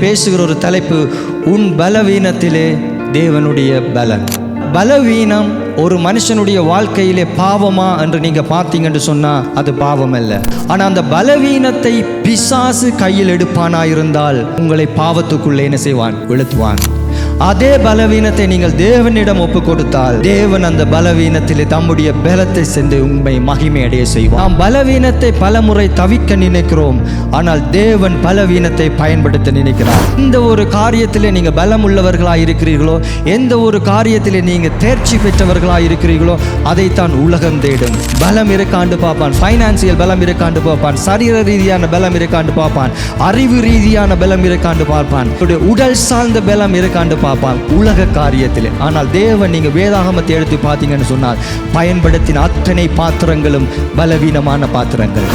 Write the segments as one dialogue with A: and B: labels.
A: பேசுகிற ஒரு தலைப்பு, உன் பலவீனத்திலே தேவனுடைய பலன். பலவீனம் ஒரு மனுஷனுடைய வாழ்க்கையிலே பாவமா என்று நீங்க பார்த்தீங்கன்னு சொன்னா அது பாவம் அல்ல. ஆனா அந்த பலவீனத்தை பிசாசு கையில் எடுப்பானாயிருந்தால் உங்களை பாவத்துக்குள்ளே என்ன செய்வான்? விழுத்துவான். அதே பலவீனத்தை நீங்கள் தேவனிடம் ஒப்பு கொடுத்தால் தேவன் அந்த பலவீனத்திலே தம்முடைய பலத்தை சென்று உண்மை மகிமை அடைய செய்வார். நாம் பலவீனத்தை பல முறை தவிக்க நினைக்கிறோம், ஆனால் தேவன் பலவீனத்தை பயன்படுத்த நினைக்கிறார். எந்த ஒரு காரியத்திலே நீங்கள் பலம் உள்ளவர்களாக இருக்கிறீர்களோ, எந்த ஒரு காரியத்திலே நீங்கள் தேர்ச்சி பெற்றவர்களாக இருக்கிறீர்களோ, அதைத்தான் உலகம் தேடும். பலம் இருக்காண்டு பார்ப்பான், ஃபைனான்சியல் பலம் இருக்காண்டு பார்ப்பான், சரீர ரீதியான பலம் இருக்காண்டு பார்ப்பான், அறிவு ரீதியான பலம் இருக்காண்டு பார்ப்பான், உடல் சார்ந்த பலம் இருக்காண்டு பார்ப்பான் உலக காரியத்திலே. ஆனால் தேவன், நீங்க வேதாகமத்தை எடுத்து பார்த்தீங்கன்னு சொன்னால் பயன்படுத்தின அத்தனை பாத்திரங்களும் பலவீனமான பாத்திரங்கள்.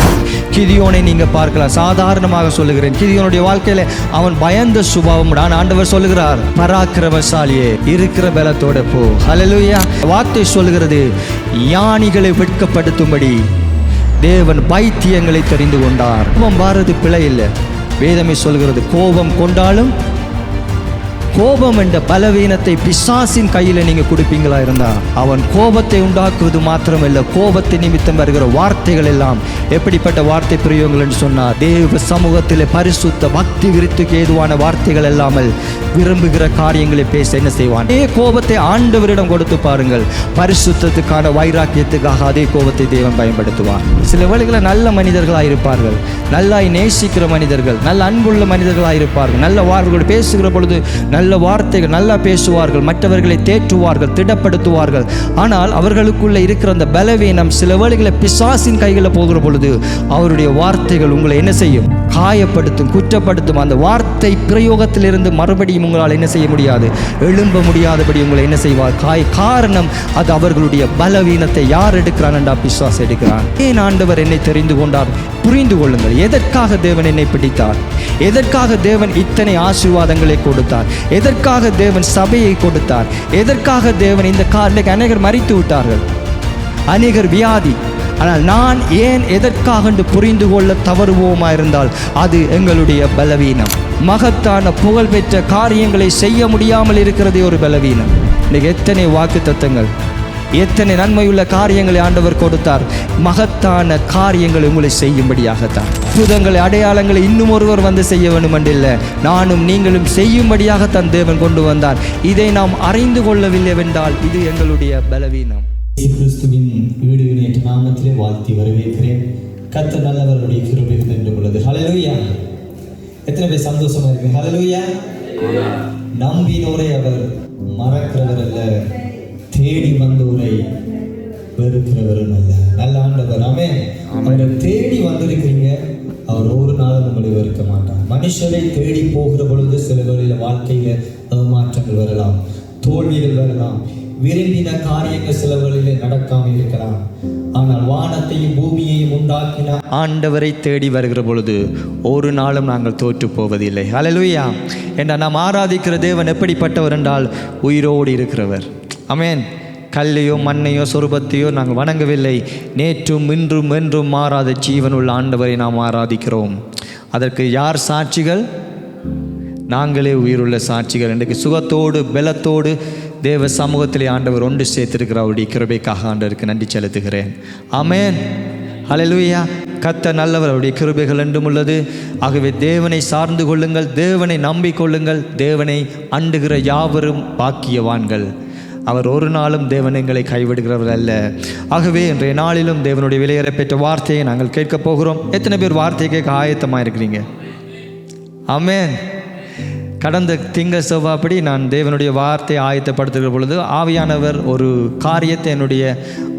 A: கிதியோனை நீங்க பார்க்கலாம். சாதாரணமாக சொல்லுகிறேன், கிதியோனுடைய வாழ்க்கையில அவன் பயந்த சுபாவம். ஆண்டவர் சொல்லுகிறார், பராக்கிரமசாலியே இருக்கிற பலத்தோட போ. ஹல்லேலூயா. வார்த்தை சொல்லுகிறது, யானிகளை வெட்கப்படுத்தும்படி தேவன் பைத்தியங்களை தெரிந்து கொண்டார். கோபம் வாரது பிழை இல்லை. வேதமே சொல்கிறது, கோபம் கொண்டாலும் கோபம் என்ற பலவீனத்தை பிசாசின் கையில் நீங்க கொடுப்பீங்களா இருந்தா அவன் கோபத்தை உண்டாக்குவது மாத்திரமல்ல, கோபத்தை நிமித்தம் வருகிற வார்த்தைகள் எல்லாம் எப்படிப்பட்ட வார்த்தை பிரயோகங்கள் என்று சொன்னார், தேவ சமூகத்தில் பரிசுத்த பக்தி விருத்துக்கு ஏதுவான வார்த்தைகள் இல்லாமல் விரும்புகிற காரியங்களை பேச என்ன செய்வான்? அதே கோபத்தை ஆண்டவரிடம் கொடுத்து பாருங்கள், பரிசுத்தத்துக்கான வைராக்கியத்துக்காக அதே கோபத்தை தேவன் பயன்படுத்துவார். சில வேளைகளில் நல்ல மனிதர்களாக இருப்பார்கள், நல்லாய் நேசிக்கிற மனிதர்கள், நல்ல அன்புள்ள மனிதர்களாக இருப்பார்கள், நல்ல வார்த்தைகளோடு பேசுகிற பொழுது நல்ல வார்த்தைகள், நல்லா பேசுவார்கள், மற்றவர்களை தேற்றுவார்கள், திடப்படுத்துவார்கள். ஆனால் அவர்களுக்குள்ள இருக்கிற அந்த பலவீனம் சில வேளைகளில் பிசாசின் கைகளில் போகிற பொழுது அவருடைய வார்த்தைகள் உங்களை என்ன செய்யும்? காயப்படுத்தும், குற்றப்படுத்தும். அந்த வார்த்தை பிரயோகத்திலிருந்து மறுபடியும் உங்களால் என்ன செய்ய முடியாது? எழும்ப முடியாதபடி உங்களை என்ன செய்வார்? காரணம் அது அவர்களுடைய பலவீனத்தை யார் எடுக்கிறான் என்றா? பிசாசு எடுக்கிறான். ஏன் ஆண்டவர் என்னை தெரிந்து கொண்டார்? புரிந்து கொள்ளுங்கள், எதற்காக தேவன் என்னை பிடித்தார், எதற்காக தேவன் இத்தனை ஆசீர்வாதங்களை கொடுத்தார், எதற்காக தேவன் சபையை கொடுத்தார், எதற்காக தேவன் இந்த காலைக்கு அநேகர் மரித்து விட்டார்கள், அநேகர் வியாதி. ஆனால் நான் ஏன் எதற்காக என்று புரிந்து கொள்ள தவறுவோமா இருந்தால் அது எங்களுடைய பலவீனம். மகத்தான புகழ்பெற்ற காரியங்களை செய்ய முடியாமல் இருக்கிறதே ஒரு பலவீனம். இன்னைக்கு எத்தனை வாக்கு தத்தங்கள், எத்தனை நன்மையுள்ள காரியங்களை ஆண்டவர் கொடுத்தார். மகத்தான காரியங்களை உங்களை செய்யும்படியாகத்தான். அற்புதங்களை, அடையாளங்களை இன்னும் ஒருவர் வந்து செய்ய வேண்டும் என்றில்லை, நானும் நீங்களும் செய்யும்படியாகத்தான் தேவன் கொண்டு வந்தார். இதை நாம் அறிந்து கொள்ளவில்லை என்றால் இது எங்களுடைய பலவீனம்.
B: கிறிஸ்துவின் வீடு நேற்று நாமத்திலே வாழ்த்தி வரவேற்கிறேன். கர்த்தர் நல்லவருடைய கிருபை என்று உள்ளது. ஹல்லேலூயா. எத்தனை பேர் சந்தோஷமா இருக்கு? ஹல்லேலூயா. நம்பினோரை அவர் மறக்கிறவர் அல்ல, தேடி வந்தோரை வெறுக்கிறவரும் அல்ல. நல்ல ஆண்டவர். ஆமென். அவரை தேடி வந்திருக்கிறீங்க, அவர் ஒரு நாளும் உங்களை வெறுக்க மாட்டார். மனுஷரை தேடி போகிற பொழுது சில வேளையில வாழ்க்கையில மாற்றங்கள் வரலாம், தோல்விகள் வரலாம், விரும்பின காரியங்கள் சில வேளையிலே நடக்காமல் இருக்கலாம். ஆனால் வானத்தையும் பூமியையும் உண்டாக்கின
A: ஆண்டவரை தேடி வருகிற பொழுது ஒரு நாளும் நாங்கள் தோற்று போவதில்லை. ஹல்லேலூயா. என்றால் நாம் ஆராதிக்கிற தேவன் எப்படிப்பட்டவர் என்றால் உயிரோடு இருக்கிறவர். ஆமென். கல்லையோ மண்ணையோ சொரூபத்தையோ நாங்கள் வணங்கவில்லை, நேற்றும் இன்றும் என்றும் மாறாத ஜீவனுள்ள ஆண்டவரை நாம் ஆராதிக்கிறோம். அதற்கு யார் சாட்சிகள்? நாங்களே உயிருள்ள சாட்சிகள். இன்றைக்கு சுகத்தோடு பலத்தோடு தேவ சமூகத்திலே ஆண்டவர் ஒன்று சேர்த்திருக்கிற அவருடைய கிருபைக்காக ஆண்டவருக்கு நன்றி செலுத்துகிறேன். ஆமென். ஹல்லேலூயா. கர்த்தர் நல்லவர், அவருடைய கிருபைகள் என்றும் உள்ளது. ஆகவே தேவனை சார்ந்து கொள்ளுங்கள், தேவனை நம்பிக்கொள்ளுங்கள். தேவனை அண்டுகிற யாவரும் பாக்கியவான்கள். அவர் ஒரு நாளும் தேவன் எங்களை கைவிடுகிறவர் அல்ல. ஆகவே இன்றைய நாளிலும் தேவனுடைய விலையேற பெற்ற வார்த்தையை நாங்கள் கேட்கப் போகிறோம். எத்தனை பேர் வார்த்தையை கேட்க ஆயத்தமாக இருக்கிறீங்க? ஆமென். கடந்த திங்கள் செவ்வாய்ப்படி நான் தேவனுடைய வார்த்தையை ஆயத்தப்படுத்துகிற பொழுது ஆவியானவர் ஒரு காரியத்தை என்னுடைய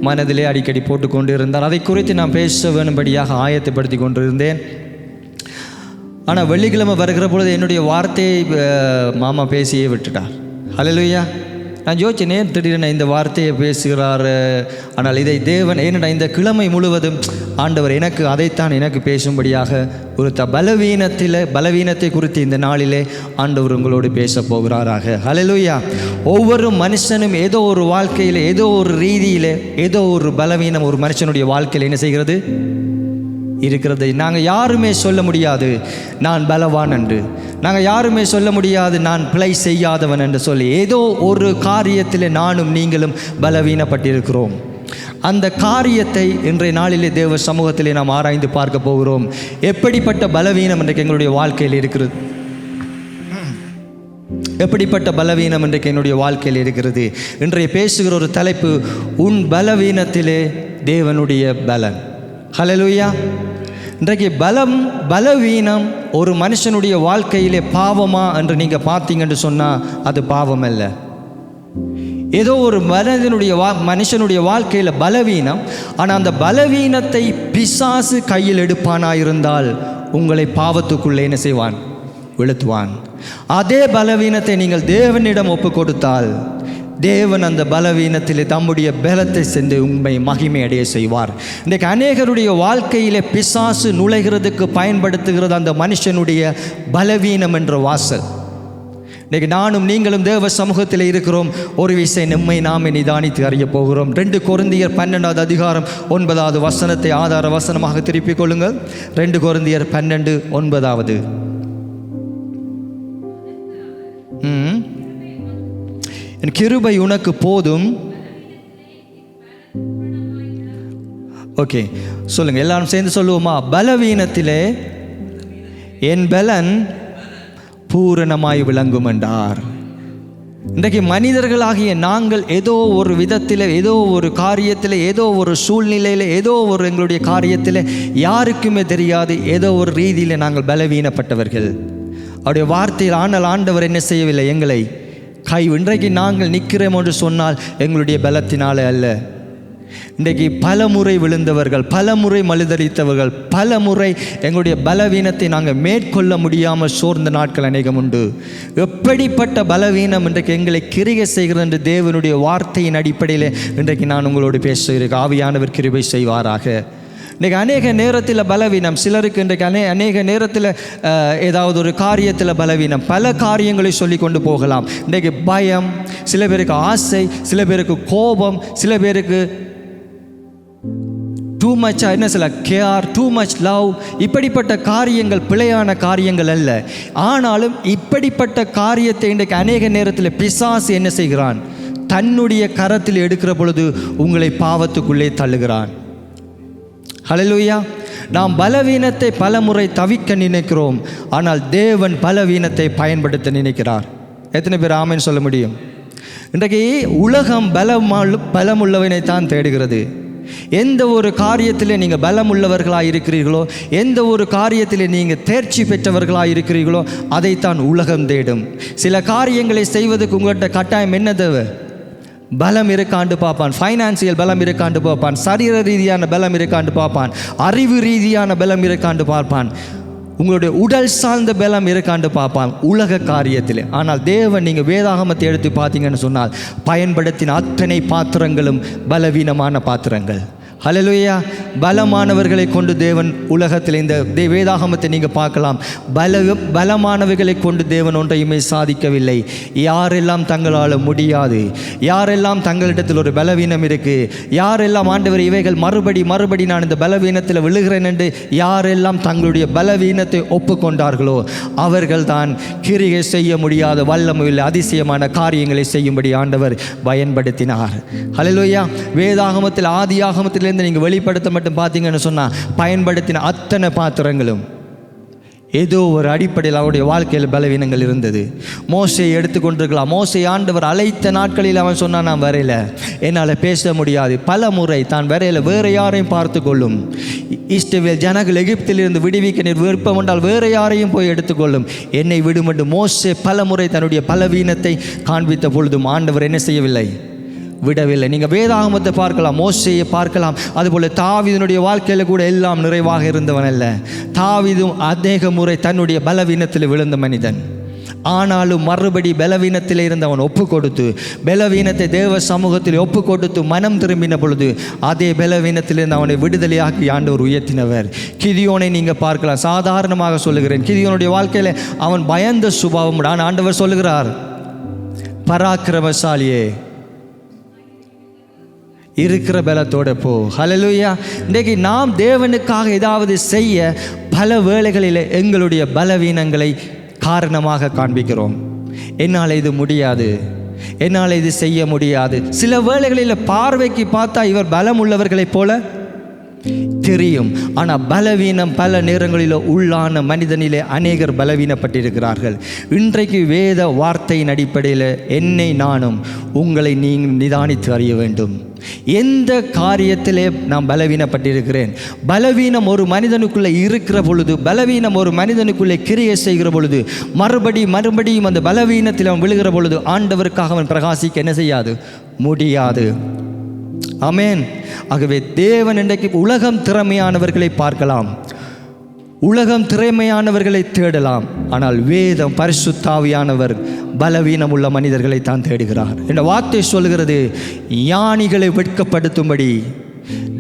A: மனதிலே அடிக்கடி போட்டு கொண்டு இருந்தார். அதை குறித்து நான் பேச வேணும்படியாக ஆயத்தப்படுத்தி கொண்டிருந்தேன். ஆனால் வெள்ளிக்கிழமை வருகிற பொழுது என்னுடைய வார்த்தையை மாமா பேசியே விட்டுட்டார். ஹல்லேலூயா. நான் யோசிச்சேன், திடீரென இந்த வார்த்தையை பேசுகிறார். ஆனால் இதை தேவன் ஏனடா இந்த கிழமை முழுவதும் ஆண்டவர் எனக்கு பேசும்படியாக ஒரு பலவீனத்தை குறித்து இந்த நாளிலே ஆண்டவர் உங்களோடு பேச போகிறாராக. ஹல்லேலூயா. ஒவ்வொரு மனுஷனும் ஏதோ ஒரு வாழ்க்கையில், ஏதோ ஒரு ரீதியில், ஏதோ ஒரு பலவீனம் ஒரு மனுஷனுடைய வாழ்க்கையில் என்ன செய்கிறது? இருக்கிறது. நாங்கள் யாருமே சொல்ல முடியாது நான் பலவான் என்று, நாங்கள் யாருமே சொல்ல முடியாது நான் பிழை செய்யாதவன் என்று சொல்லி. ஏதோ ஒரு காரியத்தில் நானும் நீங்களும் பலவீனப்பட்டிருக்கிறோம். அந்த காரியத்தை இன்றைய நாளிலே தேவ சமூகத்திலே நாம் ஆராய்ந்து பார்க்க போகிறோம். எப்படிப்பட்ட பலவீனம் இன்றைக்கு எங்களுடைய வாழ்க்கையில் இருக்கிறது, எப்படிப்பட்ட பலவீனம் இன்றைக்கு என்னுடைய வாழ்க்கையில் இருக்கிறது. இன்றைய பேசுகிற ஒரு தலைப்பு, உன் பலவீனத்திலே தேவனுடைய பலன். ஹல்லேலூயா. இன்றைக்கு பலவீனம் ஒரு மனுஷனுடைய வாழ்க்கையிலே பாவமா என்று நீங்கள் பார்த்தீங்கன்னு சொன்னால் அது பாவம் அல்ல. ஏதோ ஒரு மனுஷனுடைய வாழ்க்கையில் பலவீனம், ஆனால் அந்த பலவீனத்தை பிசாசு கையில் எடுப்பானாயிருந்தால் உங்களை பாவத்துக்குள்ளே என்ன செய்வான்? விழுத்துவான். அதே பலவீனத்தை நீங்கள் தேவனிடம் ஒப்பு கொடுத்தால் தேவன் அந்த பலவீனத்திலே தம்முடைய பலத்தை சென்று உண்மை மகிமை அடைய செய்வார். இன்றைக்கு அநேகருடைய வாழ்க்கையிலே பிசாசு நுழைகிறதுக்கு பயன்படுத்துகிறது அந்த மனுஷனுடைய பலவீனம் என்ற வாசல். இன்றைக்கு நானும் நீங்களும் தேவ சமூகத்தில் இருக்கிறோம். ஒரு விஷயம் நம்மை நாமே நிதானித்து அறிய போகிறோம். 2 கொரிந்தியர் 12வது அதிகாரம் 9வது வசனத்தை ஆதார வசனமாக திருப்பிக் கொள்ளுங்கள். 2 கொரிந்தியர் 12:9. என் கிருபை உனக்கு போதும். ஓகே, சொல்லுங்க, எல்லாரும் சேர்ந்து சொல்லுவோமா? பலவீனத்திலே என் பலன் பூரணமாய் விளங்கும் என்றார். இன்றைக்கு மனிதர்களாகிய நாங்கள் ஏதோ ஒரு விதத்தில், ஏதோ ஒரு காரியத்தில், ஏதோ ஒரு சூழ்நிலையில், ஏதோ ஒரு எங்களுடைய காரியத்தில் யாருக்குமே தெரியாது ஏதோ ஒரு ரீதியில் நாங்கள் பலவீனப்பட்டவர்கள். அவருடைய வார்த்தையில் ஆனால் ஆண்டவர் என்ன செய்யவில்லை? எங்களை இன்றைக்கு நாங்கள் நிற்கிறோம் என்று சொன்னால் எங்களுடைய பலத்தினாலே அல்ல. இன்றைக்கு பல முறை விழுந்தவர்கள், பல முறை மழுதரித்தவர்கள், பல முறை எங்களுடைய பலவீனத்தை நாங்கள் மேற்கொள்ள முடியாமல் சோர்ந்த நாட்கள் அநேகம் உண்டு. எப்படிப்பட்ட பலவீனம் இன்றைக்கு எங்களை கிரியை செய்கிறது என்று தேவனுடைய வார்த்தையின் அடிப்படையில் இன்றைக்கு நான் உங்களோடு பேசுகிறேன். ஆவியானவர் கிருபை செய்வாராக. இன்றைக்கு அநேக நேரத்தில் பலவீனம் சிலருக்கு, இன்றைக்கு அநேக நேரத்தில் ஏதாவது ஒரு காரியத்தில் பலவீனம், பல காரியங்களை சொல்லி கொண்டு போகலாம். இன்றைக்கு பயம், சில பேருக்கு ஆசை, சில பேருக்கு கோபம், சில பேருக்கு too much care, too much love. இப்படிப்பட்ட காரியங்கள் பிழையான காரியங்கள் அல்ல. ஆனாலும் இப்படிப்பட்ட காரியத்தை இன்றைக்கு அநேக நேரத்தில் பிசாசு என்ன செய்கிறான்? தன்னுடைய கரத்தில் எடுக்கிற பொழுது உங்களை பாவத்துக்குள்ளே தள்ளுகிறான். ஹல்லேலூயா. நாம் பலவீனத்தை பல முறை தவிக்க நினைக்கிறோம், ஆனால் தேவன் பலவீனத்தை பயன்படுத்த நினைக்கிறார். எத்தனை பேர் ஆமென் சொல்ல முடியும்? இன்றைக்கு உலகம் பலமுள்ளவனை தான் தேடுகிறது. எந்த ஒரு காரியத்தில் நீங்கள் பலமுள்ளவர்களாக இருக்கிறீர்களோ, எந்த ஒரு காரியத்தில் நீங்கள் தேர்ச்சி பெற்றவர்களாக இருக்கிறீர்களோ அதைத்தான் உலகம் தேடும். சில காரியங்களை செய்வதற்கு உங்கள்கிட்ட கட்டாயம் என்ன தேவை? பலம் இருக்காண்டு பார்ப்பான், ஃபைனான்சியல் பலம் இருக்காண்டு பார்ப்பான், சரீர ரீதியான பலம் இருக்காண்டு பார்ப்பான், அறிவு ரீதியான பலம் இருக்காண்டு பார்ப்பான், உங்களுடைய உடல் சார்ந்த பலம் இருக்காண்டு பார்ப்பான் உலக காரியத்தில். ஆனால் தேவன், நீங்கள் வேதாகமத்தை எடுத்து பார்த்தீங்கன்னு சொன்னால் பயன்படுத்தின அத்தனை பாத்திரங்களும் பலவீனமான பாத்திரங்கள். ஹல்லேலூயா. பலமானவர்களை கொண்டு தேவன் உலகத்தில் இந்த வேதாகமத்தை நீங்கள் பார்க்கலாம். பலமானவர்களை கொண்டு தேவன் ஒன்றையுமே சாதிக்கவில்லை. யாரெல்லாம் தங்களால் முடியாது, யாரெல்லாம் தங்களிடத்தில் ஒரு பலவீனம் இருக்குது, யாரெல்லாம் ஆண்டவர் இவைகள் மறுபடி நான் இந்த பலவீனத்தில் விழுகிறேன் என்று யாரெல்லாம் தங்களுடைய பலவீனத்தை ஒப்புக்கொண்டார்களோ அவர்கள் தான் கிரியை செய்ய முடியாத வல்லமையுள்ள அதிசயமான காரியங்களை செய்யும்படி ஆண்டவர் பயன்படுத்தினார். ஹல்லேலூயா. வேதாகமத்தில் ஆதியாகமத்தில் நீங்கள் வெளிப்படுத்த மட்டும் பார்த்தீங்கன்னு சொன்னால் பயன்படுத்தின அத்தனை பாத்திரங்களும் ஏதோ ஒரு அடிப்படையில் அவருடைய வாழ்க்கையில் பலவீனங்கள் இருந்தது. மோசையை எடுத்துக்கொண்டிருக்கலாம். மோசை ஆண்டவர் அழைத்த நாட்களில் அவன் சொன்னான், நான் வரையில, என்னால் பேச முடியாது. பல முறை தான் வரையில, வேறு யாரையும் பார்த்து கொள்ளும். இஸ்ரவேல் ஜனங்கள் எகிப்திலிருந்து விடுவிக்க நீர் விருப்பம் என்றால் வேறு யாரையும் போய் எடுத்துக்கொள்ளும், என்னை விடும் என்று மோசே பல முறை தன்னுடைய பலவீனத்தை காண்பித்த பொழுதும் ஆண்டவர் என்ன செய்யவில்லை? விடவில்லை. நீங்கள் வேதாகமத்தை பார்க்கலாம், மோசேயை பார்க்கலாம். அதுபோல் தாவீதினுடைய வாழ்க்கையில் கூட எல்லாம் நிறைவாக இருந்தவன் அல்ல. தாவீதும் அநேக முறை தன்னுடைய பலவீனத்தில் விழுந்த மனிதன். ஆனாலும் மறுபடி பலவீனத்தில் இருந்தவன் ஒப்பு கொடுத்து, பலவீனத்தை தேவ சமூகத்தில் ஒப்பு கொடுத்து மனம் திரும்பின பொழுது அதே பலவீனத்திலிருந்து அவனை விடுதலையாக்கி ஆண்டவர் உயர்த்தினவர். கிதியோனை நீங்கள் பார்க்கலாம். சாதாரணமாக சொல்லுகிறேன், கிதியோனுடைய வாழ்க்கையில் அவன் பயந்த சுபாவம். ஆண்டவர் சொல்லுகிறார், பராக்கிரமசாலியே, இருக்கிற பலத்தோட போ. ஹல்லேலூயா. இன்றைக்கு நாம் தேவனுக்காக ஏதாவது செய்ய பல வேளைகளில் எங்களுடைய பலவீனங்களை காரணமாக காண்பிக்கிறோம். என்னால் இது முடியாது, என்னால் இது செய்ய முடியாது. சில வேளைகளில் பார்வைக்கு பார்த்தா இவர் பலம் உள்ளவர்களைப் போல தெரியும். ஆனால் பலவீனம் பல நேரங்களில் உள்ளான மனிதனிலே அநேகர் பலவீனப்பட்டிருக்கிறார்கள். இன்றைக்கு வேத வார்த்தையின் அடிப்படையில் என்னை நானும் உங்களை நீங்கள் நிதானித்து அறிய வேண்டும். எந்த காரியத்திலே நான் பலவீனப்பட்டிருக்கிறேன்? பலவீனம் ஒரு மனிதனுக்குள்ளே இருக்கிற பொழுது, பலவீனம் ஒரு மனிதனுக்குள்ளே கிரியை செய்கிற பொழுது, மறுபடியும் அந்த பலவீனத்தில் அவன் விழுகிற பொழுது ஆண்டவருக்காக அவன் பிரகாசிக்க என்ன செய்யாது? முடியாது. ஆமென். ஆகவே தேவன் இன்றைக்கு உலகம் திறமையானவர்களை பார்க்கலாம், உலகம் திறமையானவர்களை தேடலாம். ஆனால் வேதம் பரிசுத்த ஆவியானவர் பலவீனம் உள்ள மனிதர்களை தான் தேடுகிறார். என்ற வார்த்தை சொல்கிறது, ஞானிகளை வெட்கப்படுத்தும்படி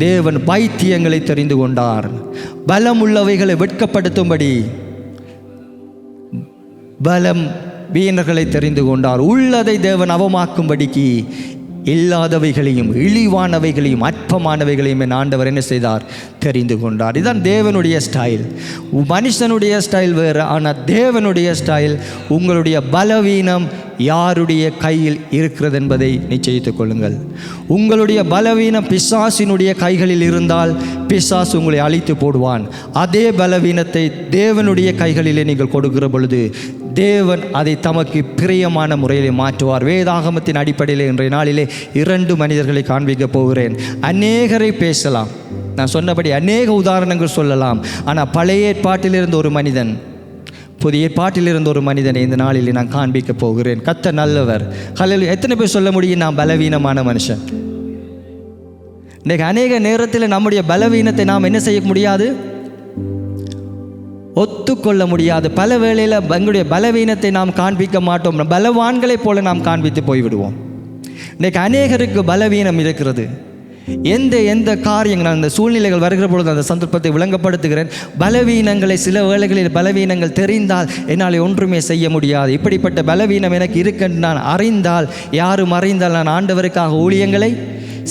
A: தேவன் பைத்தியங்களை தெரிந்து கொண்டார். பலம் உள்ளவைகளை வெட்கப்படுத்தும்படி பலம் வீணர்களை தெரிந்து கொண்டார். உள்ளதை தேவன் அவமாக்கும்படிக்கு இல்லாதவைகளையும் இழிவானவைகளையும் அற்பமானவைகளையும் என் ஆண்டவர் என்ன செய்தார்? தெரிந்து கொண்டார். இதுதான் தேவனுடைய ஸ்டைல். மனுஷனுடைய ஸ்டைல் வேறு, ஆனால் தேவனுடைய ஸ்டைல் உங்களுடைய பலவீனம் யாருடைய கையில் இருக்கிறது என்பதை நிச்சயித்துக் கொள்ளுங்கள். உங்களுடைய பலவீனம் பிசாசினுடைய கைகளில் இருந்தால் பிசாசு உங்களை அழித்து போடுவான். அதே பலவீனத்தை தேவனுடைய கைகளிலே நீங்கள் கொடுக்கிற பொழுது தேவன் அதை தமக்கு பிரியமான முறையிலே மாற்றுவார். வேதாகமத்தின் அடிப்படையில் இன்றைய நாளிலே 2 மனிதர்களை காண்பிக்க போகிறேன். அநேகரை பேசலாம், நான் சொன்னபடி அநேக உதாரணங்கள் சொல்லலாம். ஆனால் பழைய ஏற்பாட்டிலிருந்து ஒரு மனிதன், புதிய ஏற்பாட்டிலிருந்து ஒரு மனிதனை இந்த நாளிலே நான் காண்பிக்க போகிறேன். கர்த்தர் நல்லவர். ஹல்லேலூயா. எத்தனை பேர் சொல்ல முடியும் நான் பலவீனமான மனுஷன்? இன்றைக்கு அநேக நேரத்தில் நம்முடைய பலவீனத்தை நாம் என்ன செய்ய முடியாது? ஒத்துக்கொள்ள முடியாது. பல வேளையில் எங்களுடைய பலவீனத்தை நாம் காண்பிக்க மாட்டோம், பலவான்களைப் போல நாம் காண்பித்து போய்விடுவோம். இன்றைக்கு அநேகருக்கு பலவீனம் இருக்கிறது. எந்த காரியங்கள் அந்த சூழ்நிலைகள் வருகிற பொழுது அந்த சந்தர்ப்பத்தை விளங்கப்படுத்துகிறேன். பலவீனங்களை சில வேளைகளில் பலவீனங்கள் தெரிந்தால் என்னால் ஒன்றுமே செய்ய முடியாது. இப்படிப்பட்ட பலவீனம் எனக்கு இருக்குன்னு நான் அறிந்தால், யாரும் அறிந்தால் நான் ஆண்டவருக்காக ஊழியங்களை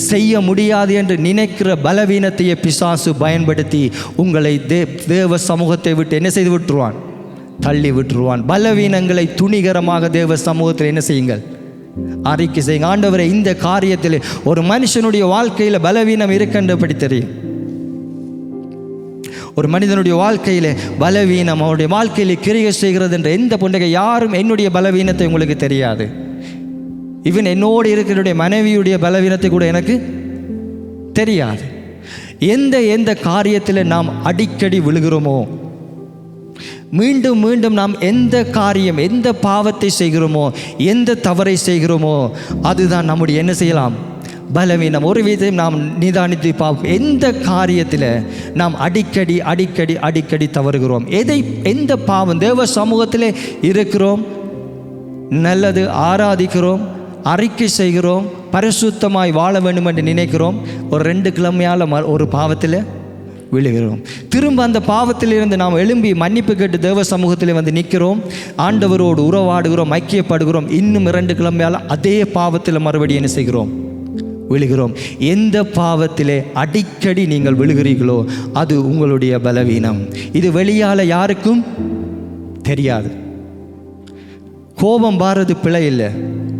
A: செய்ய முடியாது என்று நினைக்கிற பலவீனத்தையே பிசாசு பயன்படுத்தி உங்களை தேவ சமூகத்தை விட்டு என்ன செய்து விட்டுருவான்? தள்ளி விட்டுருவான். பலவீனங்களை துணிகரமாக தேவ சமூகத்தில் என்ன செய்யுங்கள்? அறிக்கை செய்யுங்க. ஆண்டவரை, இந்த காரியத்தில் ஒரு மனுஷனுடைய வாழ்க்கையில் பலவீனம் இருக்கின்றபடி தெரியும். ஒரு மனிதனுடைய வாழ்க்கையில் பலவீனம், அவருடைய வாழ்க்கையில் கிரியை செய்கிறது என்ற எந்த பொண்ணுக்கு யாரும் என்னுடைய பலவீனத்தை உங்களுக்கு தெரியாது. இவன் என்னோடு இருக்கிற மனைவியுடைய பலவீனத்தை கூட எனக்கு தெரியாது. எந்த காரியத்தில் நாம் அடிக்கடி விழுகிறோமோ, மீண்டும் மீண்டும் நாம் எந்த காரியம், எந்த பாவத்தை செய்கிறோமோ, எந்த தவறை செய்கிறோமோ, அதுதான் நம்முடைய என்ன செய்யலாம்? பலவீனம். ஒரு விதத்தையும் நாம் நிதானித்து பார்ப்போம். எந்த காரியத்தில் நாம் அடிக்கடி தவறுகிறோம்? எந்த பாவம்? தேவ சமூகத்தில் இருக்கிறோம், நல்லது ஆராதிக்கிறோம், அறிக்கை செய்கிறோம், பரிசுத்தமாய் வாழ வேண்டும் என்று நினைக்கிறோம். ஒரு 2 கிழமையால் ஒரு பாவத்தில் விழுகிறோம். திரும்ப அந்த பாவத்திலிருந்து நாம் எழும்பி மன்னிப்பு கேட்டு தேவ சமூகத்தில் வந்து நிற்கிறோம், ஆண்டவரோடு உறவாடுகிறோம், ஐக்கியப்படுகிறோம். இன்னும் 2 கிழமையால் அதே பாவத்தில் மறுபடியும் என்ன செய்கிறோம்? விழுகிறோம். எந்த பாவத்திலே அடிக்கடி நீங்கள் விழுகிறீர்களோ அது உங்களுடைய பலவீனம். இது வெளியால் யாருக்கும் தெரியாது. கோபம் வாரது பிழை இல்லை.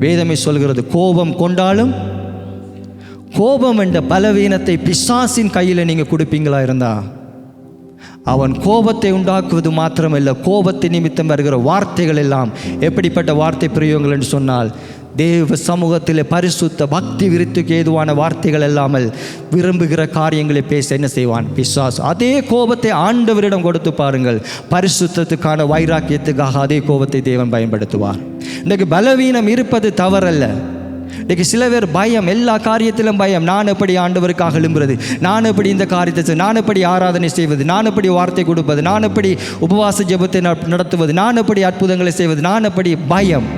A: வேதமே சொல்கிறது, கோபம் கொண்டாலும் கோபம் என்ற பலவீனத்தை பிசாசின் கையில் நீங்கள் கொடுப்பீங்களா இருந்தா, அவன் கோபத்தை உண்டாக்குவது மாத்திரமல்ல, கோபத்தை நிமித்தம் வருகிற வார்த்தைகள் எல்லாம் எப்படிப்பட்ட வார்த்தை பிரயோகங்கள் என்று சொன்னால், தேவ சமூகத்தில் பரிசுத்த பக்தி விருத்திக்கு ஏதுவான வார்த்தைகள் இல்லாமல் விரும்புகிற காரியங்களை பேச என்ன செய்வான்? பிசாசு. அதே கோபத்தை ஆண்டவரிடம் கொடுத்து பாருங்கள், பரிசுத்தத்துக்கான வைராக்கியத்துக்காக அதே கோபத்தை தேவன் பயன்படுத்துவார். இன்றைக்கு பலவீனம் இருப்பது தவறல்ல. இன்றைக்கு சில பேர் பயம், எல்லா காரியத்திலும் பயம். நான் எப்படி ஆண்டவருக்காக எழும்புறது, நான் எப்படி இந்த காரியத்தை, நான் எப்படி ஆராதனை செய்வது, நான் எப்படி வார்த்தை கொடுப்பது, நான் எப்படி உபவாச ஜெபத்தை நடத்துவது, நான் எப்படி அற்புதங்களை செய்வது, நான் எப்படி பயம்.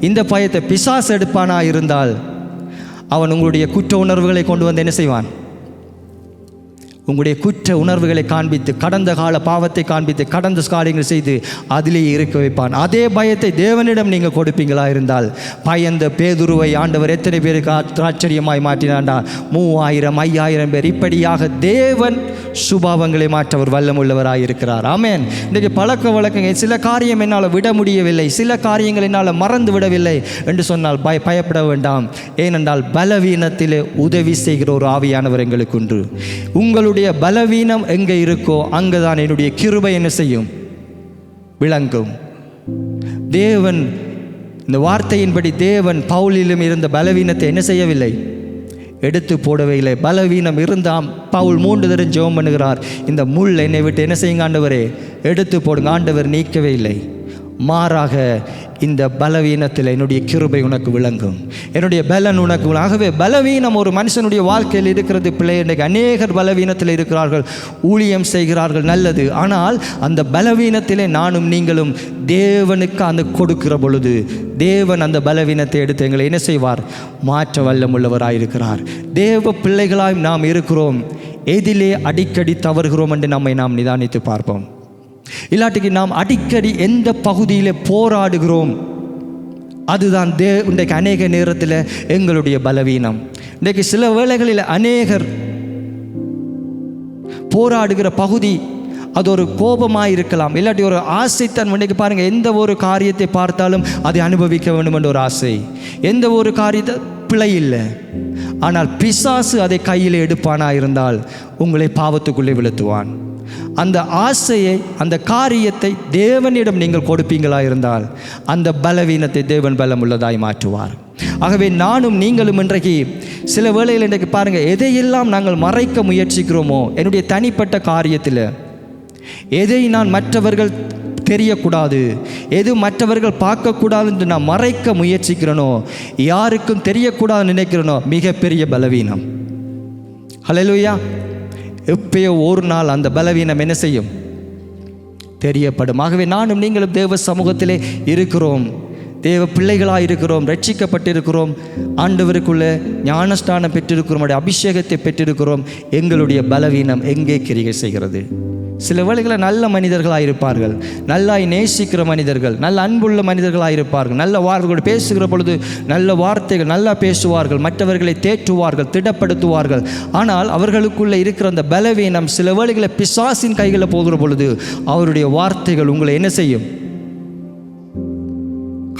A: இந்த பயத்தை பிசாசு எடுப்பானா இருந்தால் அவன் உங்களுடைய குற்ற உணர்வுகளை கொண்டு வந்து என்ன செய்வான்? உங்களுடைய குற்ற உணர்வுகளை காண்பித்து, கடந்த கால பாவத்தை காண்பித்து, கடந்த காரியங்கள் செய்து அதிலேயே இருக்க வைப்பான். அதே பயத்தை தேவனிடம் நீங்கள் கொடுப்பீங்களா இருந்தால், பயந்த பேதுருவை ஆண்டவர் எத்தனை பேருக்கு ஆச்சரியமாய் மாற்றினாண்டா? 3000 5000 பேர். இப்படியாக தேவன் சுபாவங்களை மாற்றவர் வல்லமுள்ளவராயிருக்கிறார். ஆமென். இன்றைக்கு பழக்க வழக்கங்கள், சில காரியம் என்னால் விட முடியவில்லை, சில காரியங்கள் என்னால் மறந்து விடவில்லை என்று சொன்னால் பயப்பட வேண்டாம். ஏனென்றால் பலவீனத்திலே உதவி செய்கிற ஒரு ஆவியானவர் எங்களுக்கு உண்டு. உங்களுடைய பலவீனம் எங்கே இருக்கோ அங்குதான் என்னுடைய கிருபை என்ன செய்யும்? விளங்கும். தேவன் இந்த வார்த்தையின்படி தேவன் பவுலிலும் இருந்த பலவீனத்தை என்ன செய்யவில்லை? எடுத்து போடவே இல்லை. பலவீனம் இருந்தால் பவுல் 3 தடவை ஜெபம் பண்ணுகிறார், இந்த முள் என்னை விட்டு என்ன செய்யுங்க ஆண்டவரே, எடுத்து போடுங்க. ஆண்டவர் நீக்கவே இல்லை. மாறாக இந்த பலவீனத்தில் என்னுடைய கிருபை உனக்கு விளங்கும், என்னுடைய பலன் உனக்கு. ஆகவே பலவீனம் ஒரு மனுஷனுடைய வாழ்க்கையில் இருக்கிறது. பிள்ளை, இன்றைக்கு அநேகர் பலவீனத்தில் இருக்கிறார்கள், ஊழியம் செய்கிறார்கள், நல்லது. ஆனால் அந்த பலவீனத்திலே நானும் நீங்களும் தேவனுக்கு அந்த கொடுக்கிற பொழுது தேவன் அந்த பலவீனத்தை எடுத்து எங்களை என்ன செய்வார்? மாற்ற வல்லமுள்ளவராயிருக்கிறார். தேவ பிள்ளைகளாய் நாம் இருக்கிறோம். எதிலே அடிக்கடி தவறுகிறோம் என்று நம்மை நாம் நிதானித்து பார்ப்போம். இல்லாட்டிக்கு நாம் அடிக்கடி எந்த பகுதியில் போராடுகிறோம், அதுதான் இன்றைக்கு அநேக நேரத்தில் எங்களுடைய பலவீனம். இன்றைக்கு சில வேளைகளில் அநேகர் போராடுகிற பகுதி அது ஒரு கோபமாக இருக்கலாம், இல்லாட்டி ஒரு ஆசைத்தான். இன்றைக்கு பாருங்கள், எந்த ஒரு காரியத்தை பார்த்தாலும் அதை அனுபவிக்க வேண்டும் என்ற ஒரு ஆசை. எந்த ஒரு காரியத்தை பிழை இல்லை, ஆனால் பிசாசு அதை கையில் எடுப்பானா இருந்தால் உங்களை பாவத்துக்குள்ளே விழுத்துவான். அந்த ஆசையை, அந்த காரியத்தை தேவனிடம் நீங்கள் கொடுப்பீங்களா இருந்தால் அந்த பலவீனத்தை தேவன் பலமுள்ளதாய் மாற்றுவார். ஆகவே நானும் நீங்களும் இன்றைக்கு சில வேளையில் இன்றைக்கு பாருங்கள், எதையெல்லாம் நாங்கள் மறைக்க முயற்சிக்கிறோமோ, என்னுடைய தனிப்பட்ட காரியத்தில் எதை நான் மற்றவர்கள் தெரியக்கூடாது, எது மற்றவர்கள் பார்க்கக்கூடாது என்று நான் மறைக்க முயற்சிக்கிறேனோ, யாருக்கும் தெரியக்கூடாதுன்னு நினைக்கிறேனோ, மிகப்பெரிய பலவீனம். ஹல்லேலூயா. எப்பயோ ஒரு நாள் அந்த பலவீனம் என்ன செய்யும்? தெரியப்படும். ஆகவே நானும் நீங்களும் தேவ சமூகத்திலே இருக்கிறோம், தேவ பிள்ளைகளாக இருக்கிறோம், ரட்சிக்கப்பட்டிருக்கிறோம், ஆண்டவருக்குள்ளே ஞானஸ்தானம் பெற்றிருக்கிறோம், அபிஷேகத்தை பெற்றிருக்கிறோம். எங்களுடைய பலவீனம் எங்கே கிரியை செய்கிறது? சில வேளைகளில் நல்ல மனிதர்களாக இருப்பார்கள், நல்லாய் நேசிக்கிற மனிதர்கள், நல்ல அன்புள்ள மனிதர்களாக இருப்பார்கள், நல்ல வார்த்தைகள் பேசுகிற பொழுது நல்ல வார்த்தைகள் நல்லா பேசுவார்கள், மற்றவர்களை தேற்றுவார்கள், திடப்படுத்துவார்கள். ஆனால் அவர்களுக்குள்ளே இருக்கிற அந்த பலவீனம் சில வேளைகளில் பிசாசின் கைகளில் போகிற பொழுது அவருடைய வார்த்தைகள் உங்களை என்ன செய்யும்?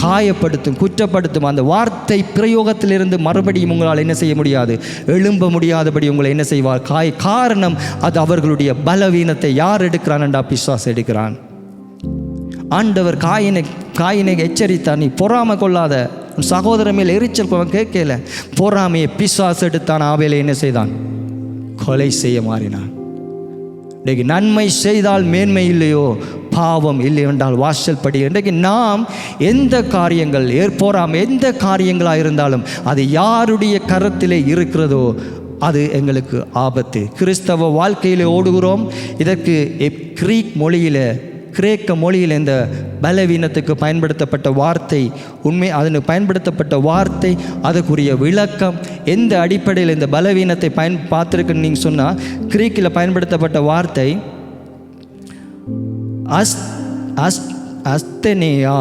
A: காயப்படுத்தும், குற்றப்படுத்தும். அந்த வார்த்தை பிரயோகத்திலிருந்து மறுபடியும் உங்களால் என்ன செய்ய முடியாது? எழும்ப முடியாதபடி உங்களை என்ன செய்வார்? காரணம் அது அவர்களுடைய பலவீனத்தை யார் எடுக்கிறான் என்றா? பிசாசு எடுக்கிறான். ஆண்டவர் காயினை எச்சரித்தார், நீ பொறாமை கொள்ளாத, உன் சகோதரன் மேல் எரிச்சல் கேட்கல. பொறாமையை பிசாசு எடுத்தான். ஆபேலை என்ன செய்தான்? கொலை செய்ய மாறினான். இன்றைக்கு நன்மை செய்தால் மேன்மை இல்லையோ, பாவம் இல்லை என்றால் வாசல் படி. இன்றைக்கு நாம் எந்த காரியங்கள் ஏற்போறாம், எந்த காரியங்களாக இருந்தாலும் அது யாருடைய கரத்திலே இருக்கிறதோ அது எங்களுக்கு ஆபத்து. கிறிஸ்தவ வாழ்க்கையில் ஓடுகிறோம். இதற்கு கிரேக்க மொழியில் இந்த பலவீனத்துக்கு பயன்படுத்தப்பட்ட வார்த்தை அதற்கு பயன்படுத்தப்பட்ட வார்த்தை, அதுக்குரிய விளக்கம், எந்த அடிப்படையில் இந்த பலவீனத்தை பார்த்துருக்குன்னு நீங்கள் சொன்னால், கிரீக்கில் பயன்படுத்தப்பட்ட வார்த்தை அஸ்தெனேயா.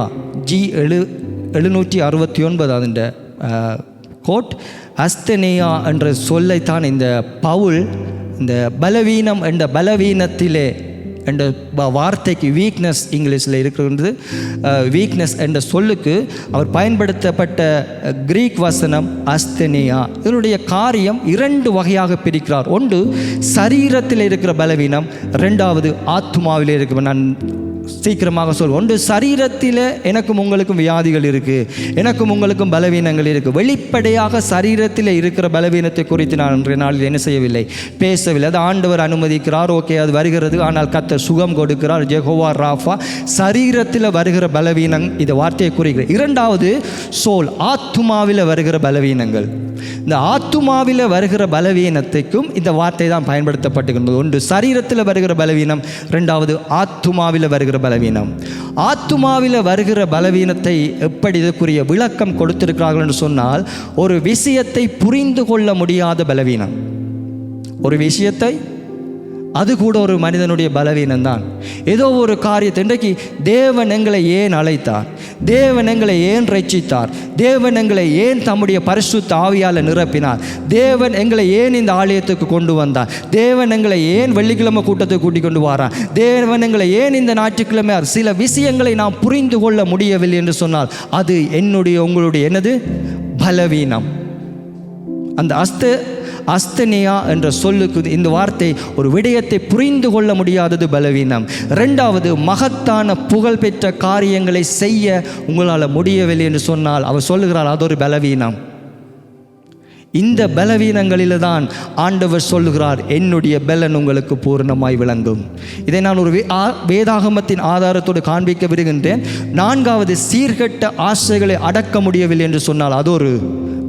A: G769 அதன் கோட். அஸ்தெனேயா என்ற சொல்லைத்தான் இந்த பவுல் இந்த பலவீனம் என்ற பலவீனத்திலே என்ற வார்த்தைக்கு வீக்னஸ் இங்கிலீஷில் இருக்கிறது. வீக்னஸ் என்ற சொல்லுக்கு அவர் பயன்படுத்தப்பட்ட கிரீக் வசனம் அஸ்தெனியா. இதனுடைய காரியம் 2 வகையாக பிரிக்கிறார். ஒன்று சரீரத்தில் இருக்கிற பலவீனம், 2வது ஆத்மாவில் இருக்கிற. நான் சீக்கிரமாக சொல்வோம். ஒன்று சரீரத்தில் எனக்கும் உங்களுக்கும் வியாதிகள் இருக்குது, எனக்கும் உங்களுக்கும் பலவீனங்கள் இருக்குது. வெளிப்படையாக சரீரத்தில் இருக்கிற பலவீனத்தை குறித்து நான் இன்றைய நாளில் என்ன செய்யவில்லை, பேசவில்லை. அது ஆண்டவர் அனுமதிக்கிறார், ஓகே, அது வருகிறது. ஆனால் கர்த்தர் சுகம் கொடுக்கிறார், ஜெகோவா ராஃபா. சரீரத்தில் வருகிற பலவீனம் இந்த வார்த்தையை குறிக்கிறது. 2வது சோல், ஆத்துமாவில் வருகிற பலவீனங்கள். இந்த ஆத்துமாவில் வருகிற பலவீனத்துக்கும் இந்த வார்த்தை தான் பயன்படுத்தப்பட்டுகின்றது. ஒன்று சரீரத்தில் வருகிற பலவீனம், 2வது ஆத்துமாவில் வருகிற பலவீனம். ஆத்துமாவில் வருகிற பலவீனத்தை எப்படி இதற்குரிய விளக்கம் கொடுத்திருக்கிறார்கள் என்று சொன்னால், ஒரு விஷயத்தை புரிந்து கொள்ள முடியாத பலவீனம். ஒரு விஷயத்தை அது கூட ஒரு மனிதனுடைய பலவீனம்தான். ஏதோ ஒரு காரியத்தை இன்றைக்கு தேவன் எங்களை ஏன் அழைத்தார், தேவன் எங்களை ஏன் ரட்சித்தார், தேவன் எங்களை ஏன் தம்முடைய பரிசுத்த ஆவியால் நிரப்பினார், தேவன் எங்களை ஏன் இந்த ஆலயத்துக்கு கொண்டு வந்தார், தேவன் எங்களை ஏன் வெள்ளிக்கிழமை கூட்டத்துக்கு கூட்டிக் கொண்டு வரார், தேவன் எங்களை ஏன் இந்த ஞாயிற்றுக்கிழமை, சில விஷயங்களை நாம் புரிந்து கொள்ள முடியவில்லை என்று சொன்னால் அது என்னுடைய உங்களுடைய என்னது பலவீனம். அந்த அஸ்தனியா என்ற சொல்லுக்கு இந்த வார்த்தை ஒரு விடயத்தை புரிந்து கொள்ள முடியாதது பலவீனம். இரண்டாவது, மகத்தான புகழ்பெற்ற காரியங்களை செய்ய உங்களால் முடியவில்லை என்று சொன்னால் அவர் சொல்லுகிறார் அது ஒரு பலவீனம். இந்த பலவீனங்களில் தான் ஆண்டவர் சொல்லுகிறார் என்னுடைய பலன் உங்களுக்கு பூரணமாய் விளங்கும். இதை நான் ஒரு வேதாகமத்தின் ஆதாரத்தோடு காண்பிக்க விடுகின்றேன். நான்காவது, சீர்கெட்ட ஆசைகளை அடக்க முடியவில்லை என்று சொன்னால் அது ஒரு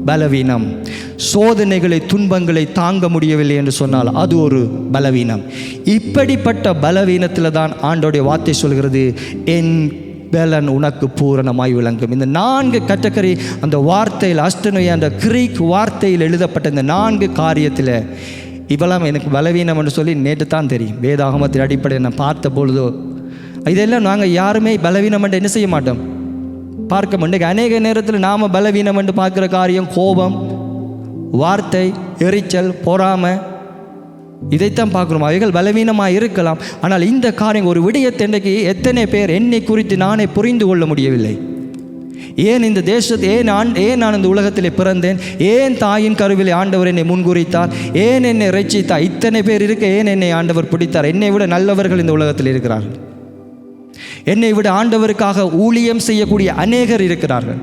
A: பலவீனம். சோதனைகளை துன்பங்களை தாங்க முடியவில்லை என்று சொன்னால் அது ஒரு பலவீனம். இப்படிப்பட்ட பலவீனத்தில் தான் ஆண்டோடைய வார்த்தை சொல்கிறது என் பலன் உனக்கு பூரணமாய் விளங்கும். இந்த 4 கேட்டகரி அந்த வார்த்தையில் அஸ்தனியா அந்த கிரீக் வார்த்தையில் எழுதப்பட்ட இந்த 4 காரியத்தில் இவெல்லாம் எனக்கு பலவீனம் என்று சொல்லி நேற்று தான் தெரியும். வேதாகமத்தின் அடிப்படையில் நான் பார்த்த பொழுதோ இதெல்லாம் நாங்கள் யாருமே பலவீனம் என்று என்ன செய்ய மாட்டோம் பார்க்க மாட்டோம். அநேக நேரத்தில் நாம் பலவீனம் என்று பார்க்குற காரியம் கோபம், வார்த்தை, எரிச்சல், பொறாமை, இதைத்தான் பார்க்குறோம். அவைகள் பலவீனமாக இருக்கலாம். ஆனால் இந்த காரியம் ஒரு விடயத்தை இன்றைக்கு எத்தனை பேர் என்னை குறித்து நானே புரிந்து கொள்ள முடியவில்லை. ஏன் இந்த தேசத்தை ஏன் நான் இந்த உலகத்தில் பிறந்தேன், ஏன் தாயின் கருவிலே ஆண்டவர் என்னை முன்குறித்தார், ஏன் என்னை ரட்சித்தார், இத்தனை பேர் இருக்க ஏன் என்னை ஆண்டவர் பிடித்தார். என்னை விட நல்லவர்கள் இந்த உலகத்தில் இருக்கிறார்கள். என்னை விட ஆண்டவருக்காக ஊழியம் செய்யக்கூடிய அநேகர் இருக்கிறார்கள்.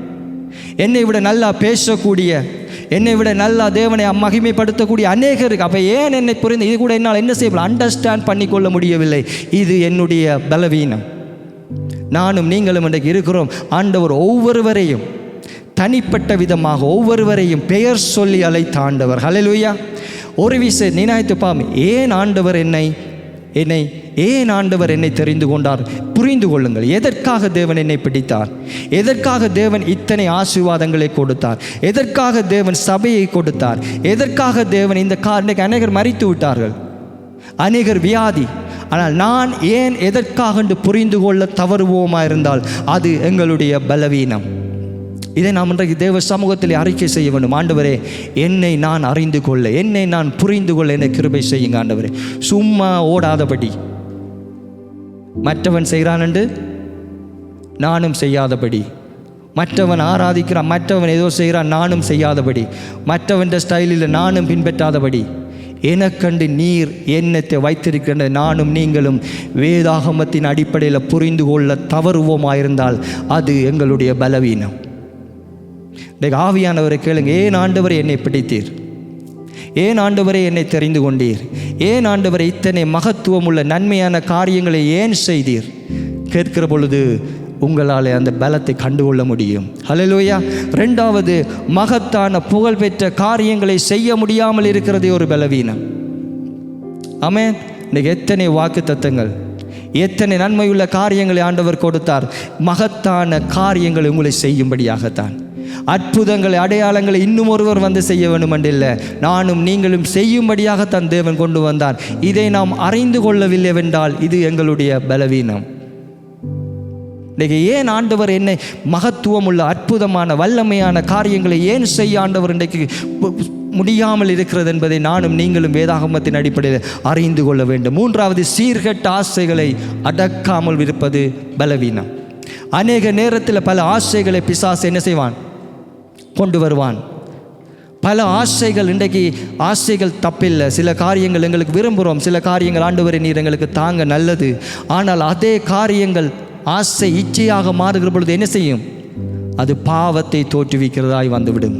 A: என்னை விட நல்லா பேசக்கூடிய, என்னை விட நல்லா தேவனை மகிமைப்படுத்தக்கூடிய அநேகருக்கு. அப்போ ஏன் என்னை புரிந்து இது கூட என்னால் என்ன செய்யலாம் அண்டர்ஸ்டாண்ட் பண்ணிக்கொள்ள முடியவில்லை. இது என்னுடைய பலவீனம். நானும் நீங்களும் இன்றைக்கு இருக்கிறோம். ஆண்டவர் ஒவ்வொருவரையும் தனிப்பட்ட விதமாக ஒவ்வொருவரையும் பெயர் சொல்லி அழைத்த ஆண்டவர். ஹல்லேலூயா. ஒரு விஷயம் நினைத்து பாம், ஏன் ஆண்டவர் என்னை தெரிந்து கொண்டார்? புரிந்து கொள்ளுங்கள். எதற்காக தேவன் என்னை பிடித்தார், எதற்காக தேவன் இத்தனை ஆசீர்வாதங்களை கொடுத்தார், எதற்காக தேவன் சபையை கொடுத்தார், எதற்காக தேவன் இந்த காரணம். அநேகர் மரித்து விட்டார்கள், அநேகர் வியாதி. ஆனால் நான் ஏன் எதற்காக என்று புரிந்து கொள்ள தவறுவோமா இருந்தால் அது எங்களுடைய பலவீனம். இதை நாம் இன்றைக்கு தேவ சமூகத்தில் அறிக்கை செய்ய வேண்டும். ஆண்டவரே, என்னை நான் அறிந்து கொள்ள, என்னை நான் புரிந்து கொள்ள என்னை கிருபை செய்யுங்க ஆண்டவரே. சும்மா ஓடாதபடி, மற்றவன் செய்கிறான் என்று நானும் செய்யாதபடி, மற்றவன் ஆராதிக்கிறான், மற்றவன் ஏதோ செய்கிறான் நானும் செய்யாதபடி, மற்றவன் ஸ்டைலில் நானும் பின்பற்றாதபடி, எனக்கண்டு நீர் எண்ணத்தை வைத்திருக்கின்ற நானும் நீங்களும் வேதாகமத்தின் அடிப்படையில் புரிந்து கொள்ள தவறுவோமாயிருந்தால் அது எங்களுடைய பலவீனம். ஆவியானவரை கேளுங்க, ஏன் ஆண்டவரை என்னை பிடித்தீர், ஏன் ஆண்டவரை என்னை தெரிந்து கொண்டீர், ஏன் ஆண்டவரை இத்தனை மகத்துவம் உள்ள நன்மையான காரியங்களை ஏன் செய்தீர் கேட்கிற பொழுது உங்களால் அந்த பலத்தை கண்டுகொள்ள முடியும். ஹல்லேலூயா. ரெண்டாவது, மகத்தான புகழ்பெற்ற காரியங்களை செய்ய முடியாமல் இருக்கிறதே ஒரு பலவீனம். ஆமென். இன்றைக்கு எத்தனை வாக்கு தத்தங்கள், எத்தனை நன்மையுள்ள காரியங்களை ஆண்டவர் கொடுத்தார். மகத்தான காரியங்களை உங்களை செய்யும்படியாகத்தான். அற்புதங்களை அடையாளங்களை இன்னும் ஒருவர் வந்து செய்ய வேண்டும் என்றில்லை, நானும் நீங்களும் செய்யும்படியாகத்தான் தேவன் கொண்டு வந்தார். இதை நாம் அறிந்து கொள்ளவில்லை என்றால் இது எங்களுடைய பலவீனம். இன்றைக்கு ஏன் ஆண்டவர் என்னை மகத்துவம் உள்ள அற்புதமான வல்லமையான காரியங்களை ஏன் செய்ய ஆண்டவர் இன்றைக்கு முடியாமல் இருக்கிறது என்பதை நானும் நீங்களும் வேதாகமத்தின் அடிப்படையில் அறிந்து கொள்ள வேண்டும். மூன்றாவது, சீர்கெட்ட ஆசைகளை அடக்காமல் இருப்பது பலவீனம். அநேக நேரத்தில் பல ஆசைகளை பிசாசு என்ன செய்வான், கொண்டு வருவான். பல ஆசைகள், இன்றைக்கு ஆசைகள் தப்பில்லை. சில காரியங்கள் எங்களுக்கு விரும்புகிறோம், சில காரியங்கள் ஆண்டவரே நீர் எங்களுக்கு தாங்க நல்லது. ஆனால் அதே காரியங்கள் ஆசை இச்சையாக மாறுகிற பொழுது என்ன செய்யும், அது பாவத்தை தோற்றுவிக்கிறதாய் வந்துவிடும்.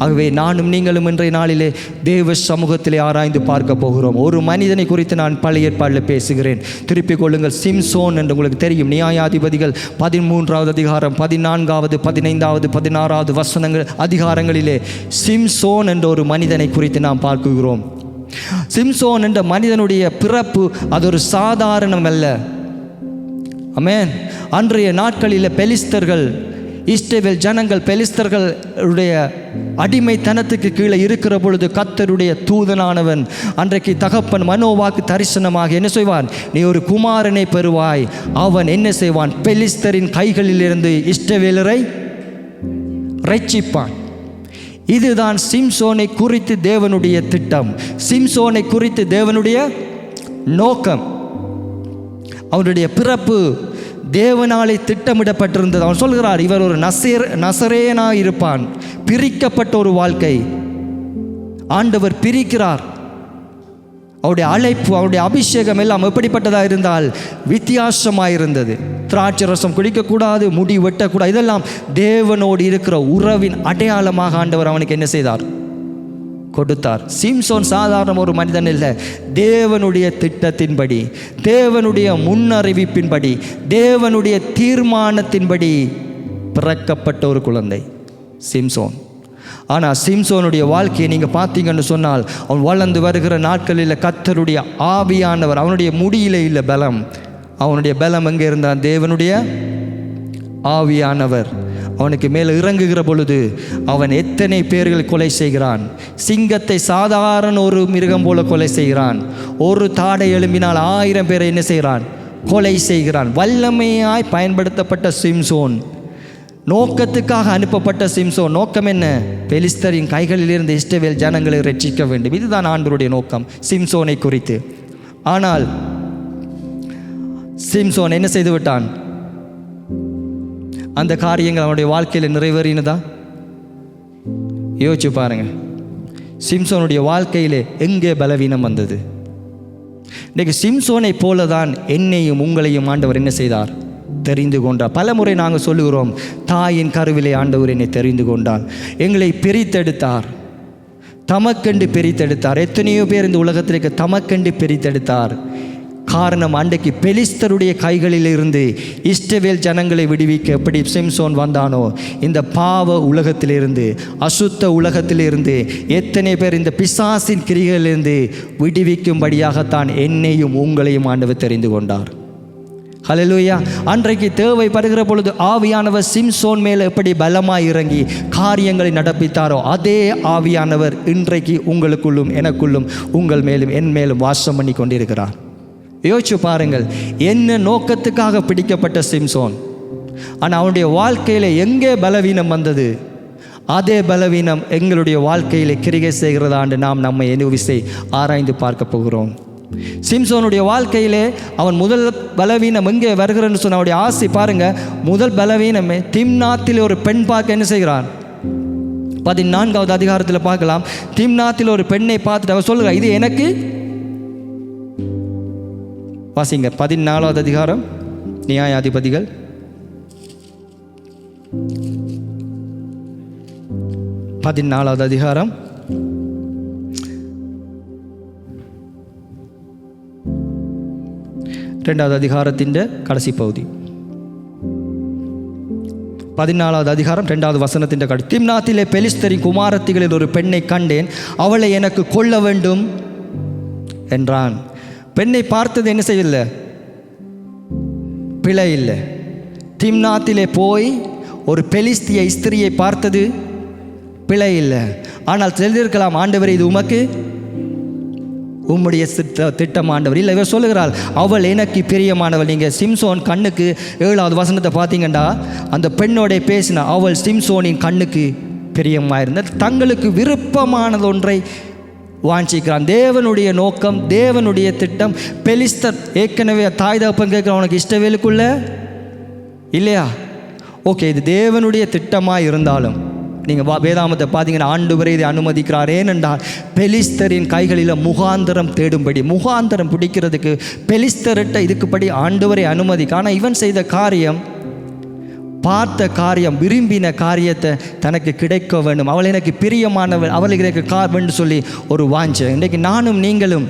A: ஆகவே நானும் நீங்களும் இன்றைய நாளிலே தேவ சமூகத்திலே ஆராய்ந்து பார்க்க போகிறோம். ஒரு மனிதனை குறித்து நான் பழைய ஏற்பாட்டில் பேசுகிறேன். திருப்பிக் கொள்ளுங்கள். சிம்சோன் என்று உங்களுக்கு தெரியும். நியாயாதிபதிகள் 13வது அதிகாரம் 14வது 15வது 16வது வசனங்கள் அதிகாரங்களிலே சிம்சோன் என்ற ஒரு மனிதனை குறித்து நாம் பார்க்கிறோம். சிம்சோன் என்ற மனிதனுடைய பிறப்பு அது ஒரு சாதாரணம் அல்ல. ஆமென். அன்றைய நாட்களில் பெலிஸ்தர்கள் இஸ்ரவேல் ஜனங்கள் பெலிஸ்தர்களுடைய அடிமைத்தனத்துக்கு கீழே இருக்கிற பொழுது கர்த்தருடைய தூதனானவன் அன்றைக்கு தகப்பன் மனோவாக்கு தரிசனமாக என்ன செய்வான்? நீ ஒரு குமாரனை பெறுவாய், அவன் என்ன செய்வான்? பெலிஸ்தரின் கைகளிலிருந்து இஸ்ரவேலரை ரட்சிப்பான். இதுதான் சிம்சோனை குறித்து தேவனுடைய திட்டம், சிம்சோனை குறித்து தேவனுடைய நோக்கம். அவனுடைய பிறப்பு தேவனாலே திட்டமிடப்பட்டிருந்தது. அவன் சொல்கிறார், இவர் ஒரு நசரேயனாக இருப்பான். பிரிக்கப்பட்ட ஒரு வாழ்க்கை ஆண்டவர் பிரிக்கிறார். அவருடைய அழைப்பு, அவருடைய அபிஷேகம் எல்லாம் எப்படிப்பட்டதாக இருந்தால் வித்தியாசமாக இருந்தது. திராட்சை ரசம் குடிக்கக்கூடாது, முடி வெட்டக்கூடாது, இதெல்லாம் தேவனோடு இருக்கிற உறவின் அடையாளமாக ஆண்டவர் அவனுக்கு என்ன செய்தார்? கொடுத்தார். சிம்சோன் சாதாரண ஒரு மனிதன் இல்லை. தேவனுடைய திட்டத்தின்படி, தேவனுடைய முன்னறிவிப்பின்படி, தேவனுடைய தீர்மானத்தின்படி பிறக்கப்பட்ட ஒரு குழந்தை சிம்சோன். ஆனால் சிம்சோனுடைய வாழ்க்கையை நீங்கள் பார்த்தீங்கன்னு சொன்னால், அவன் வளர்ந்து வருகிற நாட்களில் கர்த்தருடைய ஆவியானவர் அவனுடைய முடியிலே இல்லை பலம். அவனுடைய பலம் எங்கே இருந்தான்? தேவனுடைய ஆவியானவர் அவனுக்கு மேலே இறங்குகிற பொழுது அவன் எத்தனை பேர்களை கொலை செய்கிறான். சிங்கத்தை சாதாரண ஒரு மிருகம் போல கொலை செய்கிறான். ஒரு தாடை எழும்பினால் 1000 பேரை என்ன செய்கிறான்? கொலை செய்கிறான். வல்லமையாய் பயன்படுத்தப்பட்ட சிம்சோன், நோக்கத்துக்காக அனுப்பப்பட்ட சிம்சோன். நோக்கம் என்ன? பெலிஸ்தரின் கைகளிலிருந்து இஸ்ரவேல் ஜனங்களை ரட்சிக்க வேண்டும். இதுதான் ஆண்டவருடைய நோக்கம் சிம்சோனை குறித்து. ஆனால் சிம்சோன் என்ன செய்து விட்டான்? அந்த காரியங்கள் அவனுடைய வாழ்க்கையில் நிறைவேறினதா? யோசிச்சு பாருங்க. சிம்சோனுடைய வாழ்க்கையிலே எங்கே பலவீனம் வந்தது? இன்றைக்கு சிம்சோனை போல தான் என்னையும் உங்களையும் ஆண்டவர் என்ன செய்தார்? தெரிந்து கொண்டார். பல முறை நாங்கள் சொல்லுகிறோம், தாயின் கருவிலே ஆண்டவர் என்னை தெரிந்து கொண்டார், எங்களை பிரித்தெடுத்தார், தமக்கண்டு பிரித்தெடுத்தார். எத்தனையோ பேர் இந்த உலகத்திற்கு தமக்கண்டு பிரித்தெடுத்தார். காரணம், அன்றைக்கு பெலிஸ்தருடைய கைகளில் இருந்து இஸ்ரவேல் ஜனங்களை விடுவிக்க எப்படி சிம்சோன் வந்தானோ, இந்த பாவ உலகத்திலிருந்து, அசுத்த உலகத்திலிருந்து எத்தனை பேர் இந்த பிசாசின் கிரிகளிலிருந்து விடுவிக்கும்படியாகத்தான் என்னையும் உங்களையும் ஆண்டவர் தெரிந்து கொண்டார். ஹல்லேலூயா. அன்றைக்கு தேவைப்படுகிற பொழுது ஆவியானவர் சிம்சோன் மேலே எப்படி பலமாய் இறங்கி காரியங்களை நடப்பித்தாரோ, அதே ஆவியானவர் இன்றைக்கு உங்களுக்குள்ளும் எனக்குள்ளும் உங்கள் மேலும் என் மேலும் வாசம் பண்ணி கொண்டிருக்கிறார். யோசிச்சு பாருங்கள், என்ன நோக்கத்துக்காக பிடிக்கப்பட்ட சிம்சோன், ஆனால் அவனுடைய வாழ்க்கையில் எங்கே பலவீனம் வந்தது? அதே பலவீனம் எங்களுடைய வாழ்க்கையில் கிரிகை செய்கிறதாண்டு நாம் நம்மை விசை ஆராய்ந்து பார்க்க போகிறோம். சிம்சோனுடைய வாழ்க்கையிலே அவன் முதல் பலவீனம் எங்கே வருகிறன்னு சொன்ன அவனுடைய ஆசை பாருங்க. முதல் பலவீனமே திம்னாத்தில் ஒரு பெண் பார்க்க என்ன செய்கிறான்? 14வது அதிகாரத்தில் பார்க்கலாம். திம்னாத்தில் ஒரு பெண்ணை பார்த்துட்டு அவன் சொல்லுகிறான், இது எனக்கு. வாசிங்க 14வது அதிகாரம், நியாயாதிபதிகள். பதினாலாவது அதிகாரம் 2வது அதிகாரத்தின் கடைசி பகுதி. 14வது அதிகாரம் 2வது வசனத்தின் கடைசி. திம்னாத்திலே பெலிஸ்தரின் குமாரத்திகளில் ஒரு பெண்ணை கண்டேன், அவளை எனக்கு கொள்ள வேண்டும் என்றான். பெண்ணை பார்த்தது என்ன செய்யவில்லை? பிழை இல்லை. திம்னாத்திலே போய் ஒரு பெலிஸ்திய ஸ்திரியை பார்த்தது பிழை இல்லை. ஆனால் தெரிந்திருக்கலாம், ஆண்டவர் இது உமக்கு உம்முடைய திட்டம் ஆண்டவர் இல்லை. இவர் சொல்லுகிறாள், அவள் எனக்கு பிரியமானவள். நீங்கள் சிம்சோன் கண்ணுக்கு 7வது வசனத்தை பார்த்தீங்கன்னா, அந்த பெண்ணோட பேசின அவள் சிம்சோனின் கண்ணுக்கு பிரியமாயிருந்த தங்களுக்கு விருப்பமானது ஒன்றை வாஞ்சிக்கிறான். தேவனுடைய நோக்கம், தேவனுடைய திட்டம். பெலிஸ்தர் ஏற்கனவே தாய் தகப்பன் கேட்குற, உனக்கு இஷ்டவேலுக்குள்ள இல்லையா? ஓகே, இது தேவனுடைய திட்டமாக இருந்தாலும் நீங்கள் வேதாமத்தை பார்த்தீங்கன்னா ஆண்டவரே இதை அனுமதிக்கிறார். ஏனென்றால் பெலிஸ்தரின் கைகளில் முகாந்தரம் தேடும்படி, முகாந்தரம் பிடிக்கிறதுக்கு பெலிஸ்தர்கிட்ட இதுக்குப்படி ஆண்டவரை அனுமதிக்க. ஆனால் இவன் செய்த காரியம், பார்த்த காரியம், விரும்பின காரியத்தை தனக்கு கிடைக்க வேண்டும், அவள் எனக்கு பிரியமானவள், அவளுக்கு எனக்கு வேண்டும் சொல்லி ஒரு வாஞ்சை. இன்றைக்கு நானும் நீங்களும்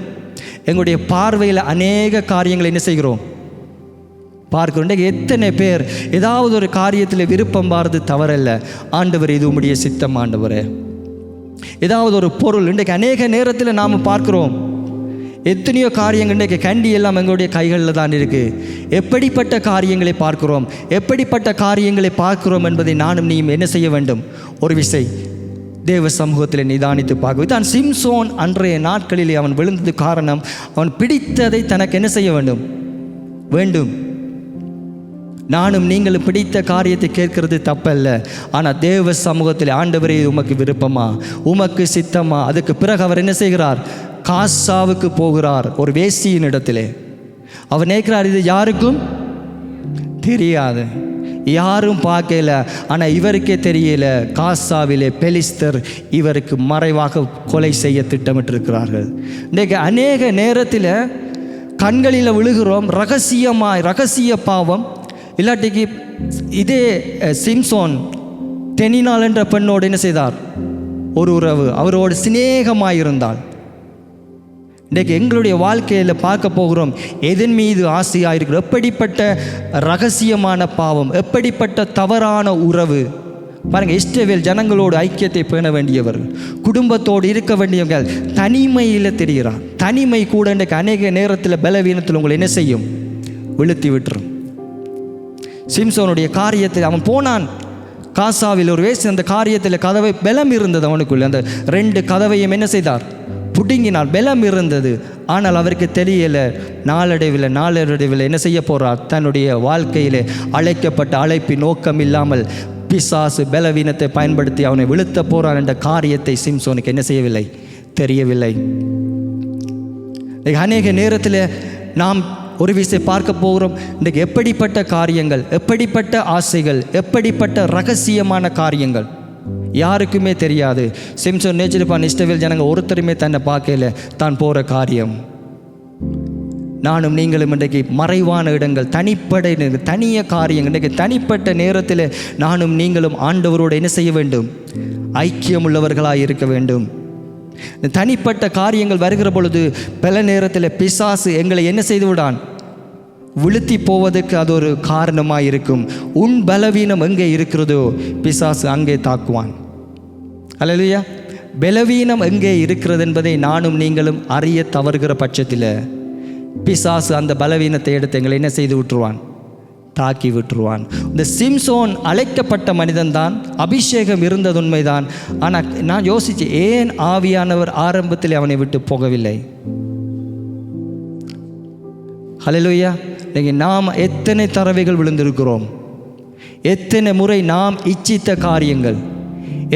A: எங்களுடைய பார்வையில் அநேக காரியங்களை என்ன செய்கிறோம்? பார்க்கிறோம். இன்றைக்கு எத்தனை பேர் ஏதாவது ஒரு காரியத்தில் விருப்பம் பாரது தவறல்ல. ஆண்டவர் இது உம்முடைய சித்தம் ஆண்டவரே. ஏதாவது ஒரு பொருள், இன்றைக்கு அநேக நேரத்தில் நாம் பார்க்கிறோம், எத்தனையோ காரியங்கள் இன்றைக்கு கேண்டி எல்லாம் எங்களுடைய கைகளில் தான் இருக்குது. எப்படிப்பட்ட காரியங்களை பார்க்கிறோம், எப்படிப்பட்ட காரியங்களை பார்க்கிறோம் என்பதை நானும் நீயும் என்ன செய்ய வேண்டும்? ஒரு விசை தேவ சமூகத்தில் நிதானித்து பார்க்க. தான் சிம்சோன் அன்றைய நாட்களிலே அவன் விழுந்தது காரணம், அவன் பிடித்ததை தனக்கு என்ன செய்ய வேண்டும். நானும் நீங்களும் பிடித்த காரியத்தை கேட்கறது தப்பல்ல. ஆனால் தேவ சமூகத்தில் ஆண்டவரே உமக்கு விருப்பமா, உமக்கு சித்தமா? அதுக்கு பிறகு அவர் என்ன செய்கிறார்? காசாவுக்கு போகிறார், ஒரு வேசியின் இடத்திலே. அவர் நினைக்கிறார் இது யாருக்கும் தெரியாது, யாரும் பார்க்கல. ஆனால் இவருக்கே தெரியல, காசாவிலே பெலிஸ்தர் இவருக்கு மறைவாக கொலை செய்ய திட்டமிட்டிருக்கிறார்கள். இன்றைக்கு அநேக நேரத்தில் கண்களில் விழுகிறோம், ரகசிய பாவம். இல்லாட்டிக்கு இதே சிம்சோன் தெனினாள் என்ற பெண்ணோடு என்ன செய்தார்? ஒரு உறவு, அவரோடு சிநேகமாயிருந்தாள். இன்றைக்கு எங்களுடைய வாழ்க்கையில் பார்க்க போகிறோம், எதன் மீது ஆசையாக இருக்கிறோம், எப்படிப்பட்ட ரகசியமான பாவம், எப்படிப்பட்ட தவறான உறவு. பாருங்கள், இஸ்ரவேல் ஜனங்களோடு ஐக்கியத்தை பேண வேண்டியவர்கள், குடும்பத்தோடு இருக்க வேண்டியவர்கள், தனிமையில் தெரிகிறார். தனிமை கூட இன்றைக்கு அநேக நேரத்தில் பலவீனத்தில் உங்களை என்ன செய்யும்? விழுத்தி விட்டுரும். சிம்சோனுடைய காரியத்தில் அவன் போனான் காசாவில் ஒரு வேசி. அந்த காரியத்தில் கதவை பலம் இருந்தது அவனுக்குள்ள. அந்த 2 கதவையும் என்ன செய்தார்? புடுங்கினால். பலம் இருந்தது, ஆனால் அவருக்கு தெரியலை. நாளடைவில் என்ன செய்ய போகிறார்? தன்னுடைய வாழ்க்கையில் அழைக்கப்பட்ட அழைப்பின் நோக்கம் இல்லாமல் பிசாசு பலவீனத்தை பயன்படுத்தி அவனை விழுத்த போகிறான் என்ற காரியத்தை சிம்சோனுக்கு என்ன செய்யவில்லை? தெரியவில்லை. அநேக நேரத்தில் நாம் ஒரு விஷயம் பார்க்க போகிறோம். இன்றைக்கு எப்படிப்பட்ட காரியங்கள், எப்படிப்பட்ட ஆசைகள், எப்படிப்பட்ட ரகசியமான காரியங்கள் யாருக்குமே தெரியாது. சிம்சோன் நேச்சிருப்பான், இஸ்ரவேல் ஜனங்க ஒருத்தருமே தன்னை பார்க்கல, தான் போகிற காரியம். நானும் நீங்களும் இன்றைக்கு மறைவான இடங்கள், தனிய காரியங்கள், இன்றைக்கு தனிப்பட்ட நேரத்தில் நானும் நீங்களும் ஆண்டவரோடு என்ன செய்ய வேண்டும்? ஐக்கியம் உள்ளவர்களாக இருக்க வேண்டும். தனிப்பட்ட காரியங்கள் வருகிற பொழுது பல நேரத்தில் பிசாசு எங்களை என்ன செய்து விடான்? விழுத்தி போவதற்கு அது ஒரு காரணமாக இருக்கும். உன் பலவீனம் எங்கே இருக்கிறதோ பிசாசு அங்கே தாக்குவான். அல்லேலூயா. பலவீனம் எங்கே இருக்கிறது என்பதை நானும் நீங்களும் அறிய தவறுகிற பட்சத்தில் பிசாசு அந்த பலவீனத்தை எடுத்து எங்களை என்ன செய்து விட்டுருவான்? தாக்கி விட்டுருவான். இந்த சிம்சோன் அழைக்கப்பட்ட மனிதன்தான், அபிஷேகம் இருந்தது உண்மைதான். ஆனால் நான் யோசித்தேன், ஏன் ஆவியானவர் ஆரம்பத்தில் அவனை விட்டு போகவில்லை? ஹல்லேலூயா. நீங்கள் நாம் எத்தனை தடவைகள் விழுந்திருக்கிறோம், எத்தனை முறை நாம் இச்சித்த காரியங்கள்,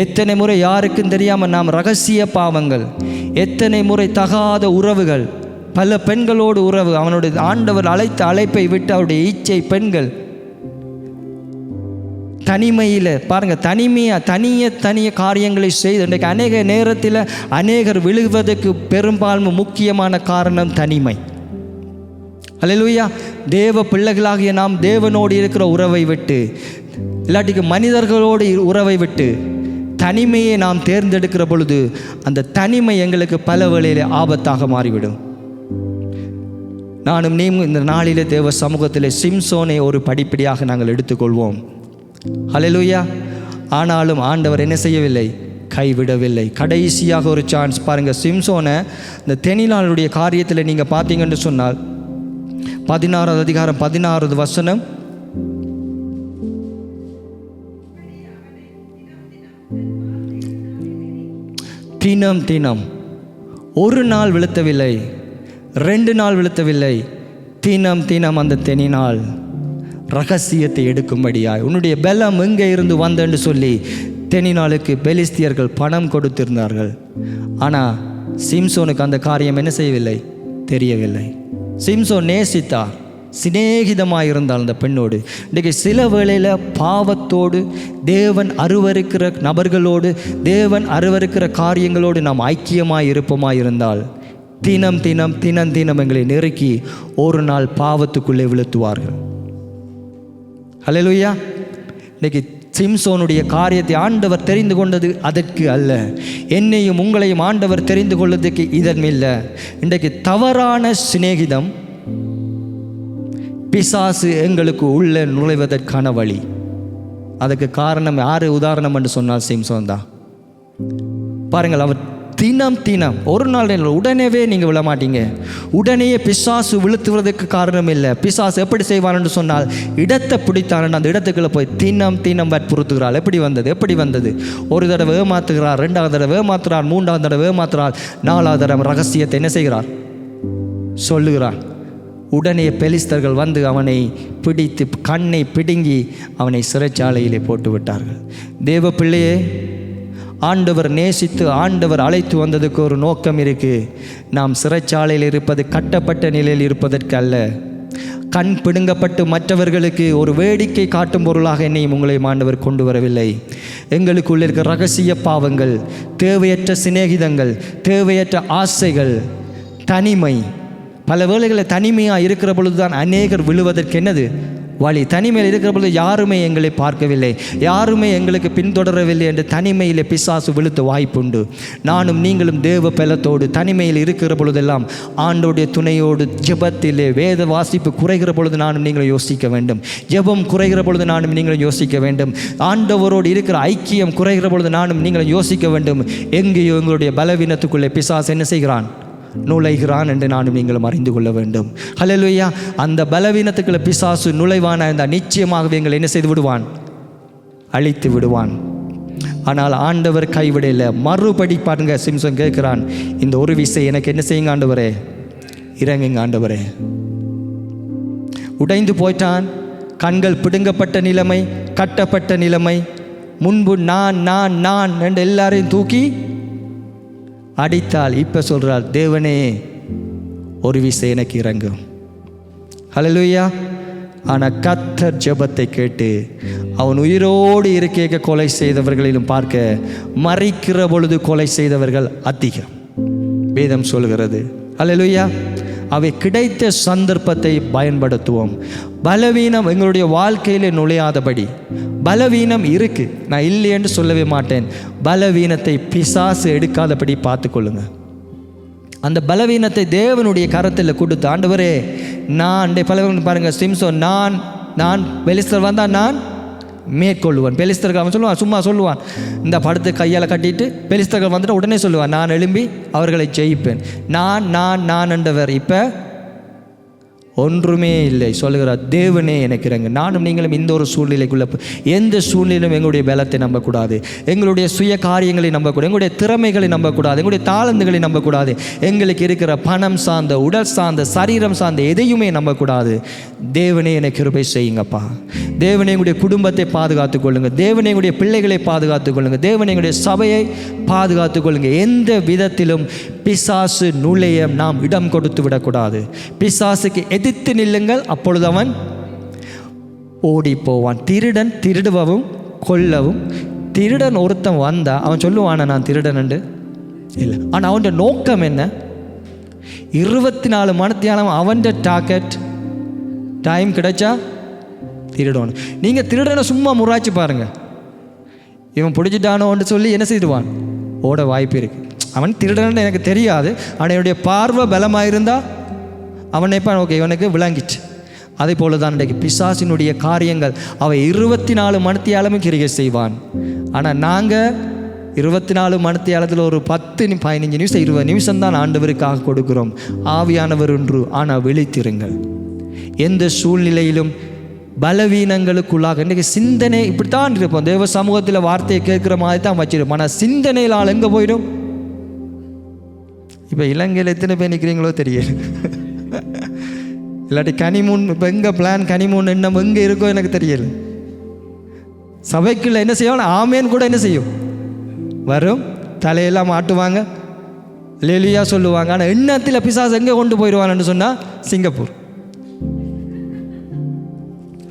A: எத்தனை முறை யாருக்கும் தெரியாமல் நாம் ரகசிய பாவங்கள், எத்தனை முறை தகாத உறவுகள், பல பெண்களோடு உறவு, அவனுடைய ஆண்டவர் அழைத்த அழைப்பை விட்டு அவருடைய இச்சை பெண்கள், தனிமையில் பாருங்கள், தனிய காரியங்களை செய்து இன்றைக்கு அநேக நேரத்தில் அநேகர் விழுவதற்கு பெரும்பாலும் முக்கியமான காரணம் தனிமை. அல்லேலூயா. தேவ பிள்ளைகளாகிய நாம் தேவனோடு இருக்கிற உறவை விட்டு, இல்லாட்டிக்கு மனிதர்களோடு உறவை விட்டு தனிமையை நாம் தேர்ந்தெடுக்கிற பொழுது அந்த தனிமை எங்களுக்கு பல வேளையில் ஆபத்தாக மாறிவிடும். நானும் நீயும் இந்த நாளிலே தேவ சமூகத்தில் சிம்சோனை ஒரு படிப்படியாக நாங்கள் எடுத்துக்கொள்வோம். ஹல்லேலூயா. ஆனாலும் ஆண்டவர் என்ன செய்யவில்லை? கைவிடவில்லை. கடைசியாக ஒரு சான்ஸ். பாருங்கள், சிம்சோனை இந்த தெனினாளுடைய காரியத்தில் நீங்கள் பார்த்தீங்கன்னு சொன்னால் 16வது அதிகாரம் 16வது வசனம், தினம் ஒரு நாள் விழுத்தவில்லை, 2 நாள் விழுத்தவில்லை, தினம் அந்த தெனினாள் ரகசியத்தை எடுக்கும்படியாய் உன்னுடைய பலம் எங்கே இருந்து வந்தன்னு சொல்லி தெனினாளுக்கு பெலிஸ்தியர்கள் பணம் கொடுத்திருந்தார்கள். ஆனால் சிம்சோனுக்கு அந்த காரியம் என்ன செய்யவில்லை? தெரியவில்லை. சிம்சோன் நேசித்தார், சிநேகிதமாக இருந்தால் அந்த பெண்ணோடு. இன்றைக்கு சில வேளையில் பாவத்தோடு, தேவன் அருவருக்கிற நபர்களோடு, தேவன் அருவருக்கிற காரியங்களோடு நாம் ஐக்கியமாக இருப்போமாக இருந்தால் தினம் எங்களை நெருக்கி ஒரு நாள் பாவத்துக்குள்ளே விழுத்துவார்கள். ஹல்லேலூயா. இன்றைக்கி சிம்சோனுடைய காரியத்தை ஆண்டவர் தெரிந்து கொண்டது அதற்கு அல்ல. என்னையும் உங்களையும் ஆண்டவர் தெரிந்து கொள்வதற்கு இதன் இல்லை. இன்றைக்கு தவறான சிநேகிதம் பிசாசு எங்களுக்கு உள்ளே நுழைவதற்கான வழி. அதுக்கு காரணம் யார்? உதாரணம் என்று சொன்னால் சிம்சோன் தான். பாருங்கள், அவர் தினம் தினம், ஒரு நாள் இல்லை, உடனேவே நீங்கள் விழ மாட்டீங்க. உடனேயே பிசாசு விழுத்துவதற்கு காரணம் இல்லை. பிசாசு எப்படி செய்வான்னு சொன்னால், இடத்தை பிடித்தான்னு அந்த இடத்துக்குள்ளே போய் தினம் தினம் வற்புறுத்துகிறாள். எப்படி வந்தது? ஒரு தடவை ஏமாத்துகிறார், 2வது தடவை ஏமாத்துறார், 3வது தடவை ஏமாத்துறார், 4வது தடவை ரகசியத்தை என்ன செய்கிறார்? சொல்லுகிறான். உடனே பெலிஸ்தர்கள் வந்து அவனை பிடித்து கண்ணை பிடுங்கி அவனை சிறைச்சாலையிலே போட்டு விட்டார்கள். தேவ பிள்ளையே, ஆண்டவர் நேசித்து ஆண்டவர் அழைத்து வந்ததுக்கு ஒரு நோக்கம் இருக்குது. நாம் சிறைச்சாலையில் இருப்பது கட்டப்பட்ட நிலையில் இருப்பதற்கு அல்ல. கண் பிடுங்கப்பட்டு மற்றவர்களுக்கு ஒரு வேடிக்கை காட்டும் பொருளாக என்னையும் உங்களையும் ஆண்டவர் கொண்டு வரவில்லை. எங்களுக்குள்ள இருக்கிற ரகசிய பாவங்கள், தேவையற்ற சிநேகிதங்கள், தேவையற்ற ஆசைகள், தனிமை, பல வேளைகளில் தனிமையாக இருக்கிற பொழுது தான் அநேகர் விழுவதற்கு என்னது வழி. தனிமையில் இருக்கிற பொழுது யாருமே எங்களை பார்க்கவில்லை, யாருமே எங்களுக்கு பின்தொடரவில்லை என்று தனிமையில் பிசாசு விழுத்த வாய்ப்புண்டு. நானும் நீங்களும் தேவ பலத்தோடு தனிமையில் இருக்கிற பொழுதெல்லாம் ஆண்டோடைய துணையோடு ஜெபத்திலே வேத வாசிப்பு குறைகிற பொழுது நானும் நீங்களும் யோசிக்க வேண்டும். ஜெபம் குறைகிற பொழுது நானும் நீங்களும் யோசிக்க வேண்டும். ஆண்டவரோடு இருக்கிற ஐக்கியம் குறைகிற பொழுது நானும் நீங்களும் யோசிக்க வேண்டும். எங்கேயோ எங்களுடைய பலவீனத்துக்குள்ளே பிசாசு என்ன செய்கிறான்? நுழைகிறான் என்று நானும் நீங்களும் அறிந்து கொள்ள வேண்டும். ஹல்லேலூயா. அந்த பலவீனத்துக்குள்ள பிசாசு நுழைவான இருந்தால் நிச்சயமாகவே எங்களை என்ன செய்து விடுவான்? அழித்து விடுவான். ஆனால் ஆண்டவர் கைவிடல. மறுபடி பாருங்க, சிம்சன் கேட்கிறான், இந்த ஒரு விசை எனக்கு என்ன செய்யுங்க ஆண்டவரே, இறங்குங்க ஆண்டவரே. உடைந்து போயிட்டான். கண்கள் பிடுங்கப்பட்ட நிலைமை, கட்டப்பட்ட நிலைமை. முன்பு நான் நான் நான் என்று எல்லாரையும் தூக்கி அடித்தால் இப்போ சொல்கிறார், தேவனே ஒரு விசை எனக்கு இறங்கும். ஹல்லேலூயா. ஆனால் கர்த்தர் ஜெபத்தை கேட்டு அவன் உயிரோடு இருக்க கொலை செய்தவர்களிலும் பார்க்க மறிக்கிற பொழுது கொலை செய்தவர்கள் அதிகம் வேதம் சொல்கிறது. ஹல்லேலூயா. அவை கிடைத்த சந்தர்ப்பத்தை பயன்படுத்துவோம். பலவீனம் எங்களுடைய வாழ்க்கையில் நுழையாதபடி. பலவீனம் இருக்குது, நான் இல்லை என்று சொல்லவே மாட்டேன். பலவீனத்தை பிசாசு எடுக்காதபடி பார்த்து கொள்ளுங்க. அந்த பலவீனத்தை தேவனுடைய கரத்தில் கொடுத்து, ஆண்டவரே நான் பலவீனம் பாருங்கள், சிம்சோன் நான் பெலிஸ்தர் வந்தால் நான் மேற்கொள்ளுவான். பெலிஸ்தர்கள் அவன் சொல்லுவான், சும்மா சொல்லுவான், இந்த படத்தை கையால் கட்டிட்டு பெலிஸ்தர்கள் வந்துட்டு உடனே சொல்லுவான், நான் எழும்பி அவர்களை ஜெயிப்பேன். நான் என்றவர் இப்போ ஒன்றுமே இல்லை. சொல்லுகிறார், தேவனே எனக்கு இறங்கு. நானும் நீங்களும் இந்த ஒரு சூழ்நிலைக்குள்ள எந்த சூழ்நிலையும் எங்களுடைய பலத்தை நம்பக்கூடாது, எங்களுடைய சுய காரியங்களை நம்பக்கூடாது, எங்களுடைய திறமைகளை நம்பக்கூடாது, எங்களுடைய தாளந்துகளை நம்பக்கூடாது, எங்களுக்கு இருக்கிற பணம் சார்ந்த, உடல் சார்ந்த, சரீரம் சார்ந்த எதையுமே நம்பக்கூடாது. தேவனே எனக்கு கிருபை செய்யுங்கப்பா. தேவனே எங்களுடைய குடும்பத்தை பாதுகாத்துக் கொள்ளுங்கள். தேவனே எங்களுடைய பிள்ளைகளை பாதுகாத்துக் கொள்ளுங்கள். தேவனே எங்களுடைய சபையை பாதுகாத்துக் கொள்ளுங்கள். எந்த விதத்திலும் பிசாசு நுழைய நாம் இடம் கொடுத்து விடக்கூடாது. பிசாசுக்கு எதிர்த்து நில்லுங்கள், அப்பொழுது அவன் ஓடி போவான். திருடன் திருடுவவும் கொல்லவும். திருடன் ஒருத்தன் வந்தா அவன் சொல்லுவானா நான் திருடன் என்று இல்லை. ஆனால் அவன் நோக்கம் என்ன? 24 மணித்தியாலம் அவன் டார்கெட். டைம் கிடைச்சா திருடணும். நீங்கள் திருடனை சும்மா முறாச்சு பாருங்கள், இவன் பிடிச்சிட்டானோன்னு சொல்லி என்ன செய்துவான்? ஓட வாய்ப்பு இருக்குது. அவன் திருடன்னு எனக்கு தெரியாது, ஆனால் என்னுடைய பார்வை பலமாக இருந்தால் அவன் நினைப்பான், ஓகே இவனுக்கு விளங்கிச்சு. அதே போல தான் இன்றைக்கு பிசாசினுடைய காரியங்கள். அவன் 24 மணித்தியாலமும் கிரியை செய்வான். ஆனால் நாங்கள் 24 மணித்தியாலத்தில் ஒரு 10-15 நிமிஷம் 20 நிமிஷம் தான் ஆண்டவருக்காக கொடுக்குறோம். ஆவியானவர் ஒன்று, ஆனால் விழித்திருங்கள். எந்த சூழ்நிலையிலும் பலவீனங்களுக்குள்ளாக இன்றைக்கு சிந்தனை இப்படித்தான் இருப்போம். தேவ சமூகத்தில் வார்த்தையை கேட்குற மாதிரி தான் வச்சிருப்போம். ஆனால் சிந்தனையில் ஆள் எங்கே போயிடும்? இப்போ இலங்கையில் எத்தனை பேர் நிற்கிறீங்களோ தெரியல. இல்லாட்டி கனிமூன் இப்போ எங்கே பிளான் கனிமூன் எண்ணம் எங்கே இருக்கோ எனக்கு தெரியல. சபைக்குள்ள என்ன செய்வாங்க? ஆமேன் கூட என்ன செய்யும்? வரும், தலையெல்லாம் ஆட்டுவாங்க, லேலியா சொல்லுவாங்க. ஆனால் எண்ணத்தில் பிசாசு எங்கே கொண்டு போயிடுவான்னு சொன்னால் சிங்கப்பூர்.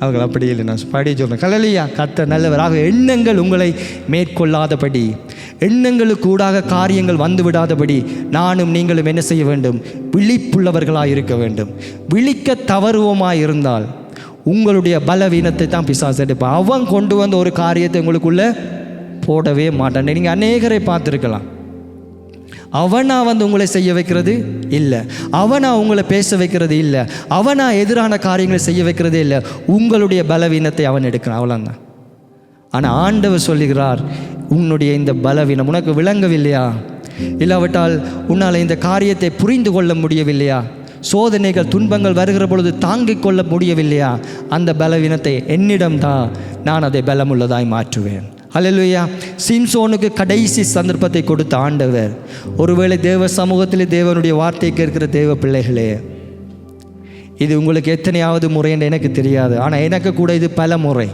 A: அவர்கள் அப்படி இல்லை. நான் படி சொல்கிறேன், கலலியா கர்த்தர் நல்லவராக. எண்ணங்கள் உங்களை மேற்கொள்ளாதபடி, எண்ணங்களுக்கு ஊடாக காரியங்கள் வந்து விடாதபடி நானும் நீங்களும் என்ன செய்ய வேண்டும்? விழிப்புள்ளவர்களாக இருக்க வேண்டும். விழிக்க தவறுவோமாக இருந்தால் உங்களுடைய பலவீனத்தை தான் பிசாசு எடுப்பான். அவன் கொண்டு வந்த ஒரு காரியத்தை உங்களுக்குள்ளே போடவே மாட்டான். நீங்கள் அநேகரை பார்த்துருக்கலாம். அவனா வந்து உங்களை செய்ய வைக்கிறது இல்லை, அவனா உங்களை பேச வைக்கிறது இல்லை, அவனா எதிரான காரியங்களை செய்ய வைக்கிறதே இல்லை. உங்களுடைய பலவீனத்தை அவன் எடுக்கிறான், அவ்வளோதான். ஆனால் ஆண்டவர் சொல்லுகிறார், உன்னுடைய இந்த பலவீனம் உனக்கு விளங்கவில்லையா? இல்லாவிட்டால் உன்னால் இந்த காரியத்தை புரிந்து கொள்ள முடியவில்லையா? சோதனைகள் துன்பங்கள் வருகிற பொழுது தாங்கிக் கொள்ள முடியவில்லையா? அந்த பலவீனத்தை என்னிடம்தான், நான் அதை பலமுள்ளதாய் மாற்றுவேன். அல்லேலூயா. சிம்சோனுக்கு கடைசி சந்தர்ப்பத்தை கொடுத்த ஆண்டவர். ஒருவேளை தேவ சமூகத்தில் தேவனுடைய வார்த்தை கேட்கிற தேவ பிள்ளைகளே, இது உங்களுக்கு எத்தனையாவது முறை என்று எனக்கு தெரியாது, ஆனால் எனக்கு கூட இது பல முறை.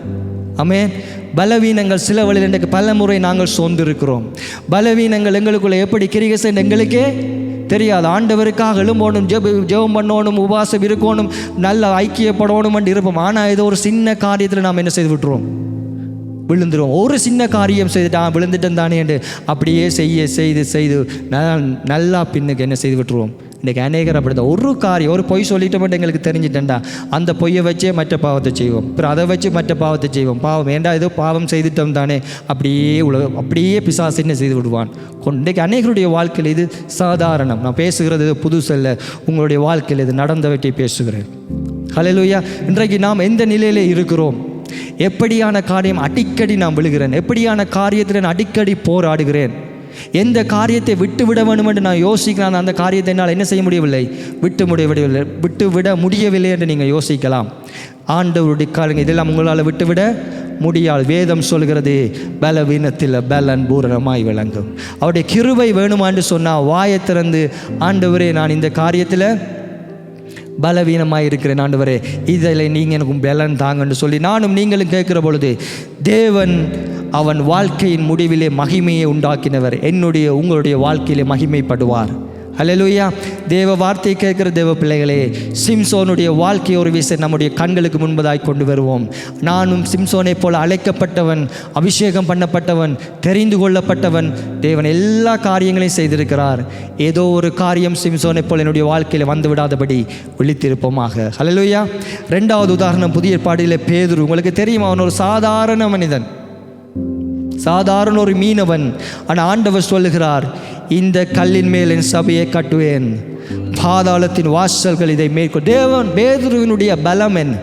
A: ஆமென். பலவீனங்கள் சில வழியில் எனக்கு பல முறை நாங்கள் சோர்ந்திருக்கிறோம். பலவீனங்கள் எங்களுக்குள்ள எப்படி கிரியை செய்ய எங்களுக்கே தெரியாது. ஆண்டவருக்காக எழும்போணும், ஜெபம் பண்ணணும், உபவாசம் இருக்கணும், நல்ல ஐக்கியப்படணும் என்று இருப்போம். ஆனால் ஏதோ ஒரு சின்ன காரியத்தில் நாம் என்ன செய்து விட்டுருவோம், விழுந்துருவோம். ஒரு சின்ன காரியம் செய்துட்டா விழுந்துட்டேன் தானே என்று அப்படியே செய்து நல்லா பின்னுக்கு என்ன செய்து விட்டுருவோம். இன்றைக்கி அநேகர் அப்படி தான். ஒரு காரியம், ஒரு பொய் சொல்லிட்டு மட்டும் எங்களுக்கு தெரிஞ்சிட்டேன்டா, அந்த பொய்யை வச்சே மற்ற பாவத்தை செய்வோம், அப்புறம் அதை வச்சு மற்ற பாவத்தை செய்வோம். பாவம் ஏண்டா ஏதோ பாவம் செய்துட்டோம் தானே, அப்படியே பிசாசு என்ன செய்து விடுவான். இன்றைக்கு அநேகருடைய வாழ்க்கையில் இது சாதாரணம். நான் பேசுகிறது இது புதுசல்ல, உங்களுடைய வாழ்க்கையில் இது நடந்தவற்றை பேசுகிறேன். ஹல்லேலூயா. இன்றைக்கு நாம் எந்த நிலையில் இருக்கிறோம்? எப்படியான காரியம் அடிக்கடி நான் விழுகிறேன்? எப்படியான காரியத்தில் நான் அடிக்கடி போராடுகிறேன்? எந்த காரியத்தை விட்டுவிட வேண்டும் என்று நான் யோசிக்கிறேன், அந்த காரியத்தை என்னால் என்ன செய்ய முடியவில்லை, விட்டுவிட முடியவில்லை என்று நீங்கள் யோசிக்கலாம். ஆண்டவருடைய காரியங்கள் இதெல்லாம் உங்களால் விட்டுவிட முடியாது. வேதம் சொல்கிறது, பலவீனத்தில் பலன் பூரணமாய் விளங்கும். அவருடைய கிருபை வேணுமான்னு சொன்னால் வாயை திறந்து, ஆண்டவரே நான் இந்த காரியத்தில் பலவீனமாக இருக்கிறேன், ஆண்டவரே இதில் நீங்கள் எனக்கு பலன் தாங்கன்னு சொல்லி நானும் நீங்களும் கேட்குற பொழுது, தேவன் அவன் வாழ்க்கையின் முடிவிலே மகிமையை உண்டாக்கினவர் உங்களுடைய வாழ்க்கையிலே மகிமைப்படுவார். அல்லேலூயா. தேவ வார்த்தை கேட்கிற தேவ பிள்ளைகளே, சிம்சோனுடைய வாழ்க்கை ஒரு விஷயம் நம்முடைய கண்களுக்கு முன்பதாய் கொண்டு வருவோம். நானும் சிம்சோனை போல அழைக்கப்பட்டவன், அபிஷேகம் பண்ணப்பட்டவன், தெரிந்து கொள்ளப்பட்டவன். தேவன் எல்லா காரியங்களையும் செய்திருக்கிறார். ஏதோ ஒரு காரியம் சிம்சோனை போல என்னுடைய வாழ்க்கையில் வந்து விடாதபடி விழித்திருப்போமாக. அல்லேலூயா. ரெண்டாவது உதாரணம் புதிய ஏற்பாட்டிலே பேதுரு. உங்களுக்கு தெரியுமா, அவன் ஒரு சாதாரண மனிதன், சாதாரண ஒரு மீனவன். ஆனால் ஆண்டவர் சொல்லுகிறார், இந்த கல்லின் மேல் என் சபையை கட்டுவேன், பாதாளத்தின் வாசல்கள் இதை மேற்கொள். தேவன் பேதுருவினுடைய பலம் என்ன?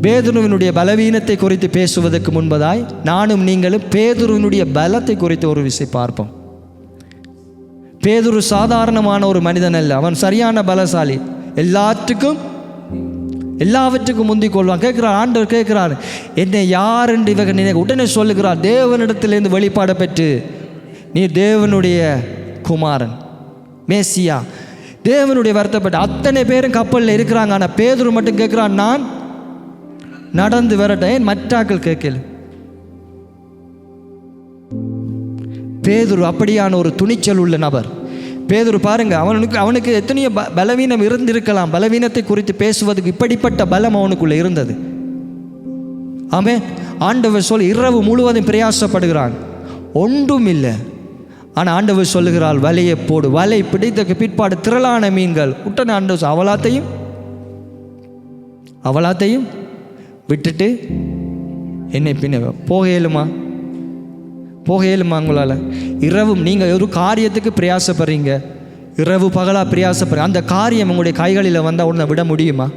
A: பேதுருவினுடைய பலவீனத்தை குறித்து பேசுவதற்கு முன்பதாய் நானும் நீங்களும் பேதுருவினுடைய பலத்தை குறித்து ஒரு விஷயம் பார்ப்போம். பேதுரு சாதாரணமான ஒரு மனிதன் அல்ல, அவன் சரியான பலசாலி. எல்லாவற்றுக்கும் முந்திக் கொள்வான். கேட்கிறார், ஆண்டவர் கேட்கிறார், என்னை யார் என்று இவங்க நினைக்க. உடனே சொல்லுகிறார், தேவனிடத்திலிருந்து வெளிப்பாட பெற்று நீ தேவனுடைய குமாரன், மேசியா. தேவனுடைய வருத்தப்பட்ட அத்தனை பேரும் கப்பலில் இருக்கிறாங்க. ஆனால் பேதுரு மட்டும் கேட்கிறான், நான் நடந்து வரட்டேன். மற்றாக்கள் கேட்கல. பேதுரு அப்படியான ஒரு துணிச்சல் உள்ள நபர். பேதுரு பாருங்க, அவனுக்கு எத்தனையோ பலவீனம் இருந்திருக்கலாம். பலவீனத்தை குறித்து பேசுவதற்கு இப்படிப்பட்ட பலம் அவனுக்குள்ள இருந்தது. ஆமே. ஆண்டவர் சொல் இரவு முழுவதும் பிரயாசப்படுகிறான், ஒன்றும் இல்லை. ஆனால் ஆண்டவர் சொல்லுகிறாள், வலையை போடு. வலை பிடித்தக்கு பிற்பாடு திரளான மீன்கள். உடனே ஆண்டவர் அவளாத்தையும் விட்டுட்டு என்னை பின்ன போக இயலுமா உங்களால்? இரவும் நீங்கள் ஒரு காரியத்துக்கு பிரயாசப்படுறீங்க, இரவு பகலாக பிரயாசப்படுறீங்க, அந்த காரியம் உங்களுடைய கைகளில் வந்தால் உடனே விட முடியுமா?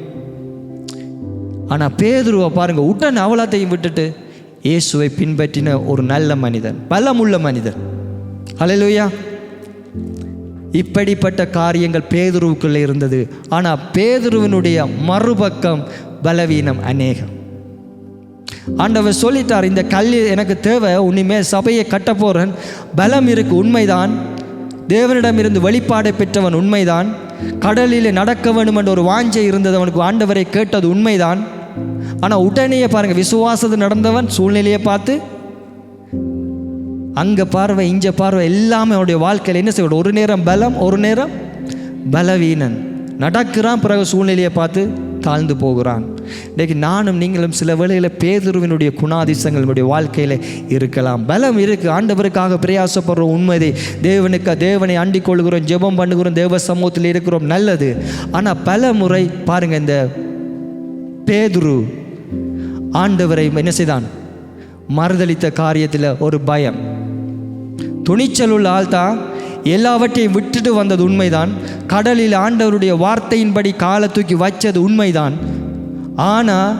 A: ஆனால் பேதுருவை பாருங்கள், உடனே அவளாத்தையும் விட்டுட்டு இயேசுவை பின்பற்றின ஒரு நல்ல மனிதன், பலமுள்ள மனிதன். அல்லேலூயா. இப்படிப்பட்ட காரியங்கள் பேதுருவுக்குள்ளே இருந்தது. ஆனால் பேதுருவினுடைய மறுபக்கம் பலவீனம் அநேகம். ஆண்டவர் சொல்லிட்டார், இந்த கல் எனக்கு தேவை, உன்னிமே சபையை கட்ட போகிறேன். பலம் இருக்கு, உண்மைதான். தேவனிடம் இருந்து வெளிப்பாடை பெற்றவன், உண்மைதான். கடலில் நடக்க வேண்டும் என்ற ஒரு வாஞ்சை இருந்தது அவனுக்கு, ஆண்டவரை கேட்டது உண்மைதான். ஆனால் உடனே பாருங்கள், விசுவாசத்தை நடந்தவன் சூழ்நிலையை பார்த்து அங்கே பார்வை இங்கே பார்வை எல்லாமே அவனுடைய வாழ்க்கையில் என்ன செய்ய, ஒரு நேரம் பலம், ஒரு நேரம் பலவீனன். நடக்கிறான், பிறகு சூழ்நிலையை பார்த்து தாழ்ந்து போகிறான். இன்றைக்கு நானும் நீங்களும் சில வேளையில் பேதுருவினுடைய குணாதிசங்கள் நம்முடைய வாழ்க்கையில் இருக்கலாம். பலம் இருக்குது, ஆண்டவருக்காக பிரயாசப்படுறோம், உண்மையை தேவனை அண்டிக் கொள்கிறோம், ஜெபம் பண்ணுகிறோம், தேவ சமூகத்தில் இருக்கிறோம், நல்லது. ஆனால் பல முறை பாருங்கள், இந்த பேதுரு ஆண்டவரை என்ன செய்தான், மறுதளித்த காரியத்தில் ஒரு பயம். துணிச்சல் உள்ள ஆள் தான், எல்லாவற்றையும் விட்டுட்டு வந்தது உண்மைதான். கடலில் ஆண்டவருடைய வார்த்தையின்படி காலை தூக்கி வச்சது உண்மைதான். ஆனால்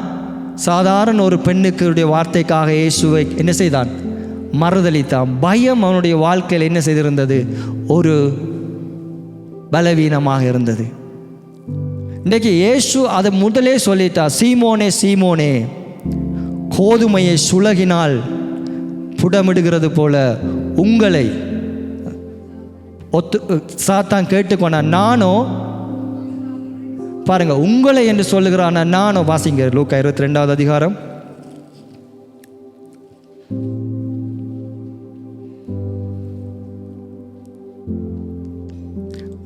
A: சாதாரண ஒரு பெண்ணுக்குடைய வார்த்தைக்காக இயேசுவை என்ன செய்தான், மறுதளித்தான். பயம் அவனுடைய வாழ்க்கையில் என்ன செய்திருந்தது? ஒரு பலவீனமாக இருந்தது. இன்றைக்கு இயேசு அதை முதலே சொல்லிட்டார், சீமோனே சீமோனே, கோதுமையை சுலகினால் புடமிடுகிறது போல உங்களை சாத்தான் கேட்டுக்கொண்டான். நானோ, பாருங்க, உங்களை என்று சொல்லுகிறான். நானோ, வாசிங்க லூக்கா 22வது அதிகாரம்.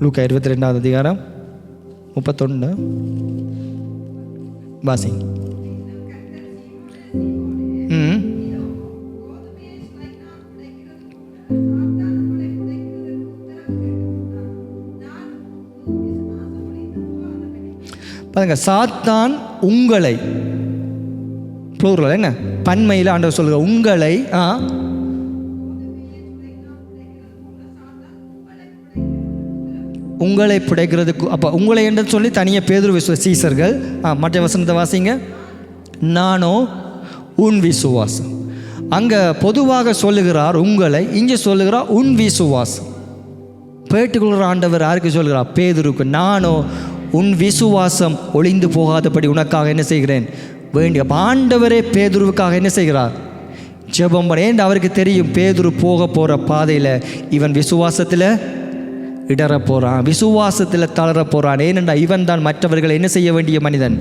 A: லூக்கா 22வது அதிகாரம் 31 வாசிங்க. பாருங்க, சாத்தான் உங்களை, ப்ளூரல் என்ன, பன்மையில் ஆண்டவர் சொல்லுங்க, உங்களை உங்களை புடைக்கிறதுக்கு. அப்போ உங்களை என்று சொல்லி தனியாக பேதுரு சீசர்கள். மற்ற வசனத்தை வாசிங்க. நானோ உன் விசுவாசம். அங்கே பொதுவாக சொல்லுகிறார் உங்களை, இங்கே சொல்லுகிறார் உன் விசுவாசம். பேட்டுக்குள்ள ஆண்டவர் யாருக்கு சொல்கிறார்? பேதுருக்கு. நானோ உன் விசுவாசம் ஒளிந்து போகாதபடி உனக்காக என்ன செய்கிறேன் வேண்டிய. ஆண்டவரே பேதுருவுக்காக என்ன செய்கிறார்? ஜெபம் பண்ண. ஏன் அவருக்கு தெரியும் பேதுரு போக போகிற பாதையில் இவன் விசுவாசத்தில் இடற போகிறான், விசுவாசத்தில் தளர போகிறான். ஏனென்றா இவன் தான் மற்றவர்களை என்ன செய்ய வேண்டிய மனிதன்,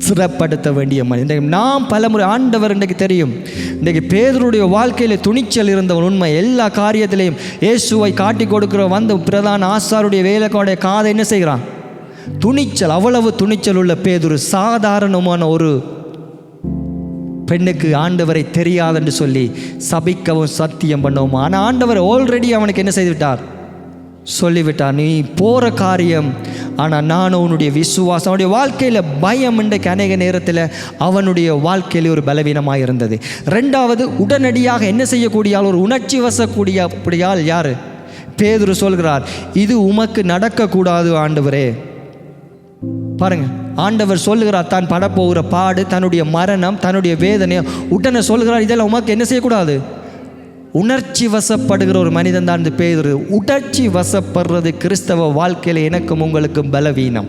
A: சிறப்படுத்த வேண்டிய மனிதன். நாம் பலமுறை ஆண்டவர் இன்றைக்கு தெரியும். இன்றைக்கு பேதுருடைய வாழ்க்கையில் துணிச்சல் இருந்தவன். உண்மை, எல்லா காரியத்திலையும் இயேசுவை காட்டி கொடுக்குற வந்த பிரதான ஆசாருடைய வேலைக்காடைய காதை என்ன செய்கிறான்? துணிச்சல். அவ்வளவு துணிச்சல் உள்ள பேதுரு சாதாரணமான ஒரு பெண்ணுக்கு ஆண்டவரை தெரியாதென்று சொல்லி சபிக்கவும் சத்தியம் பண்ணவும். ஆனால் ஆண்டவர் ஆல்ரெடி அவனுக்கு என்ன செய்து விட்டார்? சொல்லிவிட்டார், நீ போகிற காரியம். ஆனால் நானும் உன்னுடைய விசுவாசம். அவனுடைய வாழ்க்கையில் பயம் இன்றைக்கு அநேக நேரத்தில் அவனுடைய வாழ்க்கையில் ஒரு பலவீனமாக இருந்தது. ரெண்டாவது, உடனடியாக என்ன செய்யக்கூடிய ஆள், ஒரு உணர்ச்சி வசக்கூடிய அப்படியால் யார்? பேதுரு சொல்கிறார், இது உமக்கு நடக்கக்கூடாது ஆண்டவரே. பாருங்க, ஆண்டவர் சொல்லுகிறார் தான் படப்போகிற பாடு, தன்னுடைய மரணம், தன்னுடைய வேதனை உடனே சொல்கிறார், இதெல்லாம் உமக்கு என்ன செய்யக்கூடாது. உணர்ச்சி வசப்படுகிற ஒரு மனிதன் தான் இந்த பேதுரு. உணர்ச்சி வசப்படுறது கிறிஸ்தவ வாழ்க்கையில் எனக்கும் உங்களுக்கும் பலவீனம்.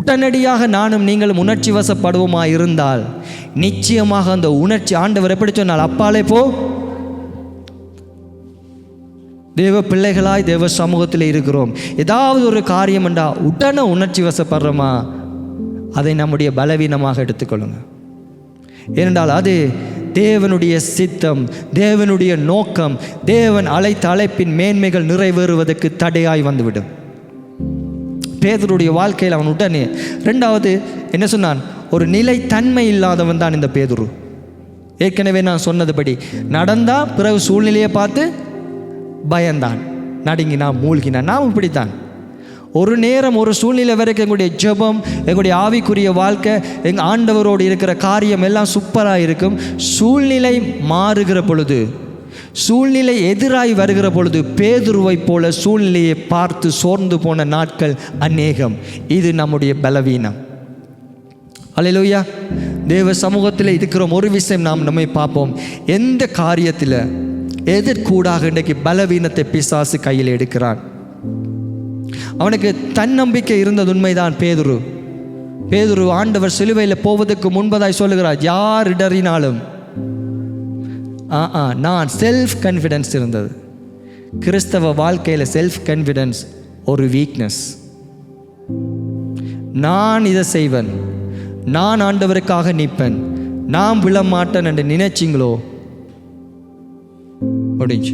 A: உடனடியாக நானும் நீங்களும் உணர்ச்சி வசப்படுவோமா இருந்தால் நிச்சயமாக அந்த உணர்ச்சி, ஆண்டவர் எப்படி சொன்னால், அப்பாலே போ. தேவ பிள்ளைகளாய் தேவ சமூகத்தில் இருக்கிறோம். ஏதாவது ஒரு காரியம் என்றா உடனே உணர்ச்சி வசப்படுறோமா, அதை நம்முடைய பலவீனமாக எடுத்துக்கொள்ளுங்க. ஏனென்றால் அது தேவனுடைய சித்தம், தேவனுடைய நோக்கம், தேவன் அழைத்த அழைப்பின் மேன்மைகள் நிறைவேறுவதற்கு தடையாய் வந்துவிடும். பேதுருடைய வாழ்க்கையில் அவன் உடனே. ரெண்டாவது என்ன சொன்னான்? ஒரு நிலை தன்மை இல்லாதவன் தான் இந்த பேதுரு. ஏற்கனவே நான் சொன்னதுபடி நடந்தா பிறகு சூழ்நிலையை பார்த்து பயந்தான், நடுங்கினான், மூழ்கினான். நாம் இப்படித்தான். ஒரு நேரம் ஒரு சூழ்நிலை வரைக்கும் எங்களுடைய ஜெபம், எங்களுடைய ஆவிக்குரிய வாழ்க்கை, எங்கள் ஆண்டவரோடு இருக்கிற காரியம் எல்லாம் சூப்பராக இருக்கும். சூழ்நிலை மாறுகிற பொழுது, சூழ்நிலை எதிராய் வருகிற பொழுது பேதுருவை போல சூழ்நிலையை பார்த்து சோர்ந்து போன நாட்கள் அநேகம். இது நம்முடைய பலவீனம். அல்லேலூயா. தேவ சமூகத்தில் இருக்கிறோம். ஒரு விஷயம் நாம் நம்மை பார்ப்போம். எந்த காரியத்தில் எதிர்கூடாக இன்றைக்கு பலவீனத்தை பிசாசு கையில் எடுக்கிறான். அவனுக்கு தன்னம்பிக்கை இருந்தது உண்மைதான். பேதுரு ஆண்டவர் சிலுவையில் போவதற்கு முன்பதாய் சொல்லுகிறார், யார் இடறினாலும் நான் செல்ஃப் கான்ஃபிடன்ஸ் இருந்தது. கிறிஸ்தவ வாழ்க்கையில் செல்ஃப் கான்ஃபிடன்ஸ் ஒரு வீக்னஸ். நான் இதை செய்வேன், நான் ஆண்டவருக்காக நிற்பேன், நான் விழமாட்டேன் என்று நினைச்சிங்களோ முடிஞ்சு.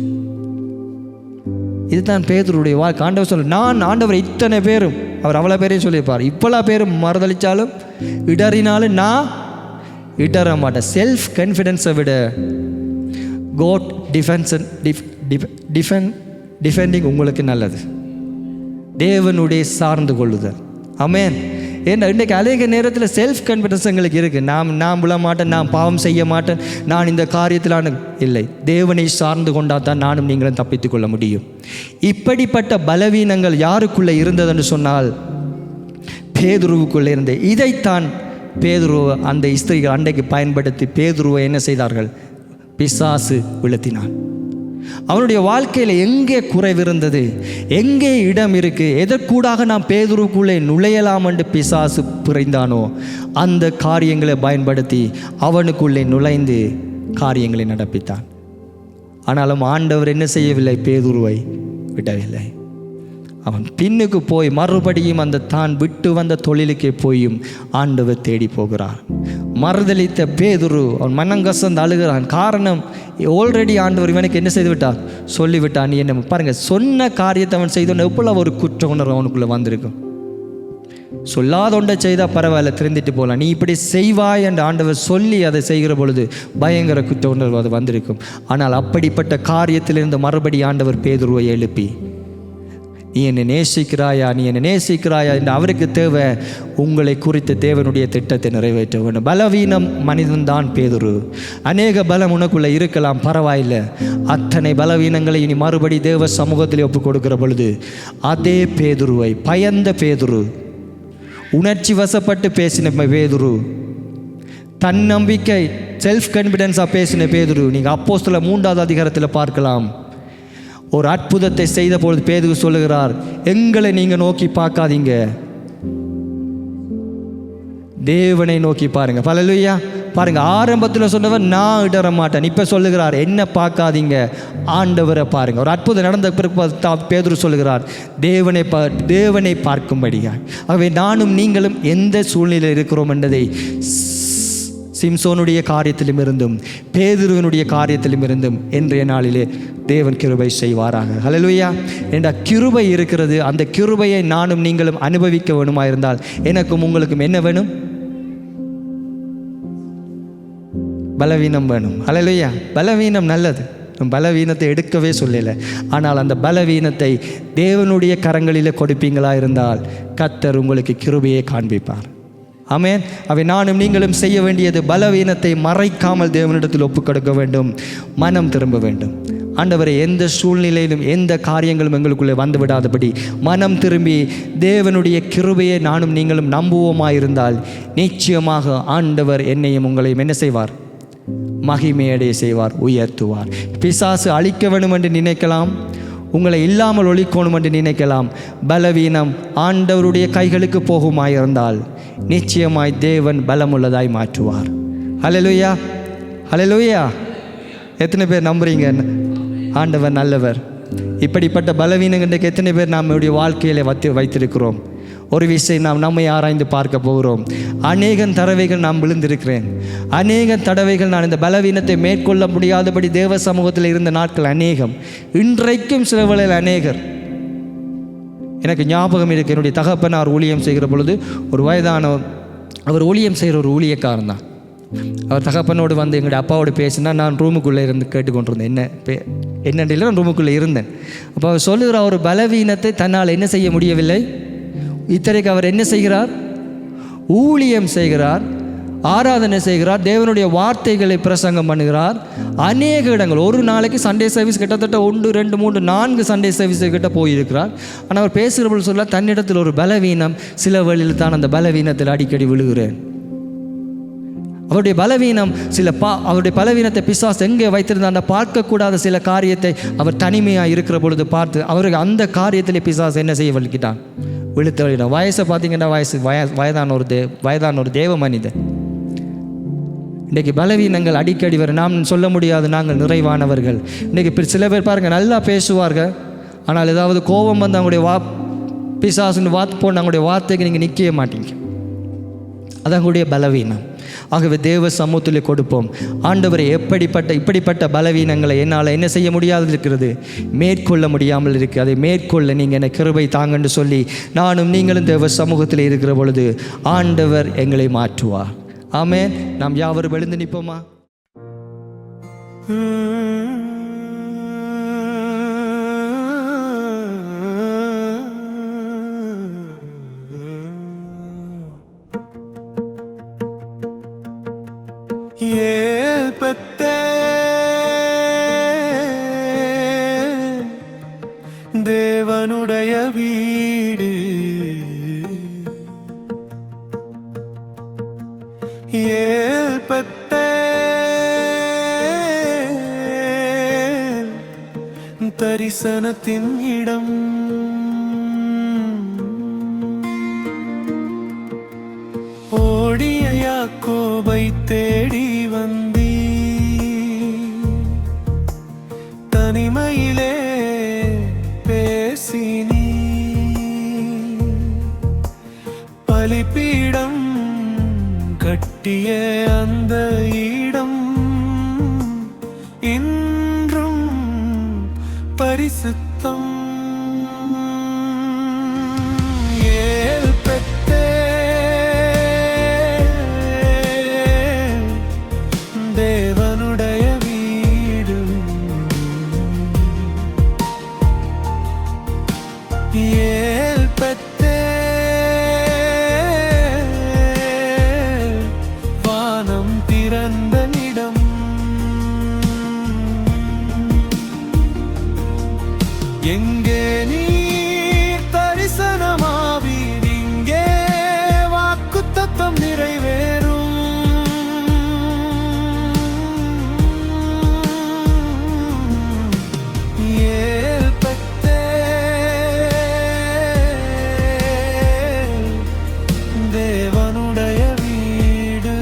A: இதுதான் பேதுருடைய வாழ்க்கை. ஆண்டவர் சொல்ல, நான் ஆண்டவர் இத்தனை பேரும், அவர் அவ்வளோ பேரையும் சொல்லியிருப்பார், இப்போலாம் பேரும் மறுதளித்தாலும் இடறினாலும் நான் இடற மாட்டேன். செல்ஃப் கான்ஃபிடென்ஸை விட கோட் டிஃபெண்டிங் உங்களுக்கு நல்லது. தேவனுடைய சார்ந்து கொள்ளுதல். ஆமென். ஏன்னா இன்றைக்கு அநேக நேரத்தில் செல்ஃப் கான்ஃபிடன்ஸ் எங்களுக்கு இருக்குது. நான் விழ மாட்டேன், நான் பாவம் செய்ய மாட்டேன், நான் இந்த காரியத்தில் இல்லை. தேவனை சார்ந்து கொண்டால் தான் நானும் நீங்களும் தப்பித்து கொள்ள முடியும். இப்படிப்பட்ட பலவீனங்கள் யாருக்குள்ளே இருந்ததுன்னு சொன்னால் பேதுருவுக்குள்ளே இருந்தது. இதைத்தான் பேதுருவை அந்த ஸ்திரீகள் அன்றைக்கு பயன்படுத்தி பேதுருவை என்ன செய்தார்கள்? பிசாசு வீழ்த்தினான். அவனுடைய வாழ்க்கையில் எங்கே குறைவிருந்தது, எங்கே இடம் இருக்குது, எதற்கூடாக நாம் பேதுருக்குள்ளே நுழையலாம் என்று பிசாசு புரிந்தானோ அந்த காரியங்களை பயன்படுத்தி அவனுக்குள்ளே நுழைந்து காரியங்களை நடப்பித்தான். ஆனாலும் ஆண்டவர் என்ன செய்யவில்லை? பேதுருவை விடவில்லை. அவன் பின்னுக்கு போய் மறுபடியும் அந்த தான் விட்டு வந்த தொழிலுக்கே போயும் ஆண்டவர் தேடி போகிறார். மறுதளித்த பேதுரு அவன் மனங்கசந்து அழுகிறான். காரணம், ஆல்ரெடி ஆண்டவர் இவனுக்கு என்ன செய்து விட்டார்? சொல்லிவிட்டான். நீ என்ன பாருங்கள், சொன்ன காரியத்தை அவன் செய்தோன்னு எவ்வளவு ஒரு குற்ற உணர்வு அவனுக்குள்ளே வந்திருக்கும். சொல்லாத ஒன்றை செய்தால் பரவாயில்ல, திருந்திட்டு போகலாம். நீ இப்படி செய்வாய் என்று ஆண்டவர் சொல்லி அதை செய்கிற பொழுது பயங்கர குற்ற உணர்வு அது வந்திருக்கும். ஆனால் அப்படிப்பட்ட காரியத்திலிருந்து மறுபடி ஆண்டவர் பேதுருவை எழுப்பி, நீ என்னை நேசிக்கிறாயா, நீ என்னை நேசிக்கிறாயா என்று அவருக்கு தேவை உங்களை குறித்த தேவனுடைய திட்டத்தை நிறைவேற்ற வேண்டும். பலவீனம் மனிதன்தான் பேதுரு. அநேக பலம் உனக்குள்ளே இருக்கலாம், பரவாயில்லை. அத்தனை பலவீனங்களை இனி மறுபடி தேவ சமூகத்தில் ஒப்புக் கொடுக்கிற பொழுது அதே பேதுருவை, பயந்த பேதுரு, உணர்ச்சி வசப்பட்டு பேசின பேதுரு, தன்னம்பிக்கை செல்ஃப் கான்ஃபிடென்ஸாக பேசின பேதுரு, நீங்கள் அப்போஸ்தலர் 3ஆவது அதிகாரத்தில் பார்க்கலாம். ஒரு அற்புதத்தை செய்த பொழுது பேதுரு சொல்லுகிறார், எங்களை நீங்கள் நோக்கி பார்க்காதீங்க, தேவனை நோக்கி பாருங்க. ஹல்லேலூயா. பாருங்க, ஆரம்பத்தில் சொன்னவர் நான் இடற மாட்டேன், இப்போ சொல்லுகிறார் என்ன பார்க்காதீங்க, ஆண்டவரை பாருங்க. ஒரு அற்புதம் நடந்த பிறகு பேதுரு சொல்லுகிறார், தேவனை பார்க்கும்படியா. ஆகவே நானும் நீங்களும் எந்த சூழ்நிலையில் இருக்கிறோம் என்பதை சிம்சோனுடைய காரியத்திலும் இருந்தும் பேதுருவினுடைய காரியத்திலும் இருந்தும் இன்றைய நாளிலே தேவன் கிருபை செய்வாராக. ஹல்லேலூயா. என்ற கிருபை இருக்கிறது. அந்த கிருபையை நானும் நீங்களும் அனுபவிக்க வேணுமா இருந்தால் எனக்கும் உங்களுக்கும் என்ன வேணும்? பலவீனம் வேணும். ஹல்லேலூயா. பலவீனம் நல்லது, பலவீனத்தை எடுக்கவே சொல்லலை. ஆனால் அந்த பலவீனத்தை தேவனுடைய கரங்களிலே கொடுப்பீங்களா இருந்தால் கர்த்தர் உங்களுக்கு கிருபையை காண்பிப்பார். ஆமென். அவை நானும் நீங்களும் செய்ய வேண்டியது பலவீனத்தை மறைக்காமல் தேவனிடத்தில் ஒப்புக் கொடுக்க வேண்டும், மனம் திரும்ப வேண்டும். ஆண்டவரை, எந்த சூழ்நிலையிலும் எந்த காரியங்களும் எங்களுக்குள்ளே வந்து விடாதபடி மனம் திரும்பி தேவனுடைய கிருபையை நானும் நீங்களும் நம்புவோமாயிருந்தால் நிச்சயமாக ஆண்டவர் என்னையும் உங்களையும் என்ன செய்வார்? மகிமையடைய செய்வார், உயர்த்துவார். பிசாசு அழிக்க வேண்டும் என்று நினைக்கலாம், உங்களை இல்லாமல் ஒழிக்கணும் என்று நினைக்கலாம். பலவீனம் ஆண்டவருடைய கைகளுக்கு போகுமாயிருந்தால் நிச்சயமாய் தேவன் பலமுள்ளதாய் மாற்றுவார். ஹல்லேலூயா. ஹல்லேலூயா. எத்தனை பேர் நம்புறீங்க ஆண்டவர் நல்லவர்? இப்படிப்பட்ட பலவீனங்களுக்கு எத்தனை பேர் நம்முடைய வாழ்க்கையில் வைத்திருக்கிறோம்? ஒரு விஷயம் நாம் நம்மை ஆராய்ந்து பார்க்க போகிறோம். அநேக தடவைகள் நான் விழுந்திருக்கிறேன். அநேக தடவைகள் நான் இந்த பலவீனத்தை மேற்கொள்ள முடியாதபடி தேவ சமூகத்தில் இருந்த நாட்கள் அநேகம். இன்றைக்கும் சில வேளையில் அநேகர். எனக்கு ஞாபகம் இருக்குது, என்னுடைய தகப்பனார் ஊழியம் செய்கிற பொழுது ஒரு வயதானவர், அவர் ஊழியம் செய்கிற ஒரு ஊழியக்காரன் தான். அவர் தகப்பனோடு வந்து எங்களுடைய அப்பாவோடு பேசினா நான் ரூமுக்குள்ளே இருந்து கேட்டுக்கொண்டிருந்தேன். என்னென்ன நான் ரூமுக்குள்ளே இருந்தேன். அப்போ அவர் சொல்லுகிற ஒரு பலவீனத்தை தன்னால் என்ன செய்ய முடியவில்லை. இத்தனைக்கு அவர் என்ன செய்கிறார்? ஊழியம் செய்கிறார், ஆராதனை செய்கிறார், தேவனுடைய வார்த்தைகளை பிரசங்கம் பண்ணுகிறார். அநேக இடங்கள், ஒரு நாளைக்கு சண்டே சர்வீஸ் கிட்டத்தட்ட 1, 2, 3, 4 சண்டே சர்வீஸ் கிட்ட போயிருக்கிறார். ஆனால் அவர் பேசுகிறபோது சொல்ல, தன்னிடத்தில் ஒரு பலவீனம், சில வழியில் தான் அந்த பலவீனத்தில் அடிக்கடி விழுகிறேன். அவருடைய பலவீனம் அவருடைய பலவீனத்தை பிசாசு எங்கே வைத்திருந்தாண்ட பார்க்கக்கூடாத சில காரியத்தை அவர் தனிமையாக இருக்கிற பொழுது பார்த்து அவருக்கு அந்த காரியத்திலே பிசாசு என்ன செய்ய வலிக்கிட்டான், விழுத்து வழிட்டான். வயசை பார்த்தீங்கன்னா வயதான ஒரு தேவ மனிதன். இன்றைக்கி பலவீனங்கள் அடிக்கடி வரும். நாம் சொல்ல முடியாது நாங்கள் நிறைவானவர்கள். இன்றைக்கி சில பேர் பாருங்கள், நல்லா பேசுவார்கள், ஆனால் ஏதாவது கோபம் வந்து அவங்களுடைய பிசாசுன்னு போன அவங்களுடைய வார்த்தைக்கு நீங்கள் நிற்கவே மாட்டீங்க. அது அவங்களுடைய பலவீனம். ஆகவே தேவ சமூகத்தில் கொடுப்போம். ஆண்டவரை, இப்படிப்பட்ட பலவீனங்களை என்னால் என்ன செய்ய முடியாது இருக்கிறது, மேற்கொள்ள முடியாமல் இருக்குது, அதை மேற்கொள்ள நீங்கள் என்னை கிருபை தாங்கன்னு சொல்லி நானும் நீங்களும் தேவ சமூகத்தில் இருக்கிற பொழுது ஆண்டவர் எங்களை மாற்றுவார். ஆமென். நாம் யாவரும் எழுந்து நிற்போமா?
C: தேவனுடைய வீடு ஏற்பட்ட தரிசனத்தின் இடம். ஓடிய யாக்கோபை தேடி வந்தீ, தனிமையிலே பேசினீ. பலிபீடம் கட்டிய அந்த இடம் இன்றும் பரிசுத்தம். ஏல் பெத்தே தேவனுடைய வீடு. ஏல் பெத்தே வானம் திறந்த இடம். எங்கே நீர் தரிசனமாவீர், இங்கே வாக்குத்தத்தம் நிறைவேறும். ஏல் பெத்தே தேவனுடைய வீடு,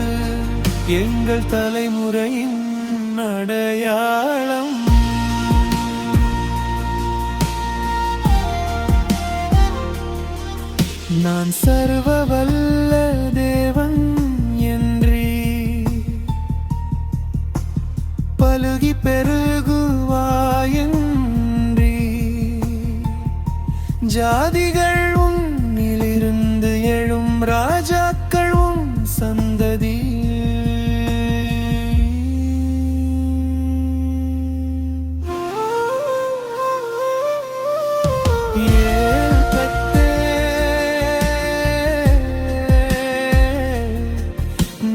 C: எங்கள் தலைமுறையின் அடையாளம். நான் சர்வ வல்ல தேவன் என்றீ, பலுகி பெருகுவாயன்றி. ஜாதிகள் உன்னிலிருந்து எழும், ராஜாக்கள் உன் சந்ததி.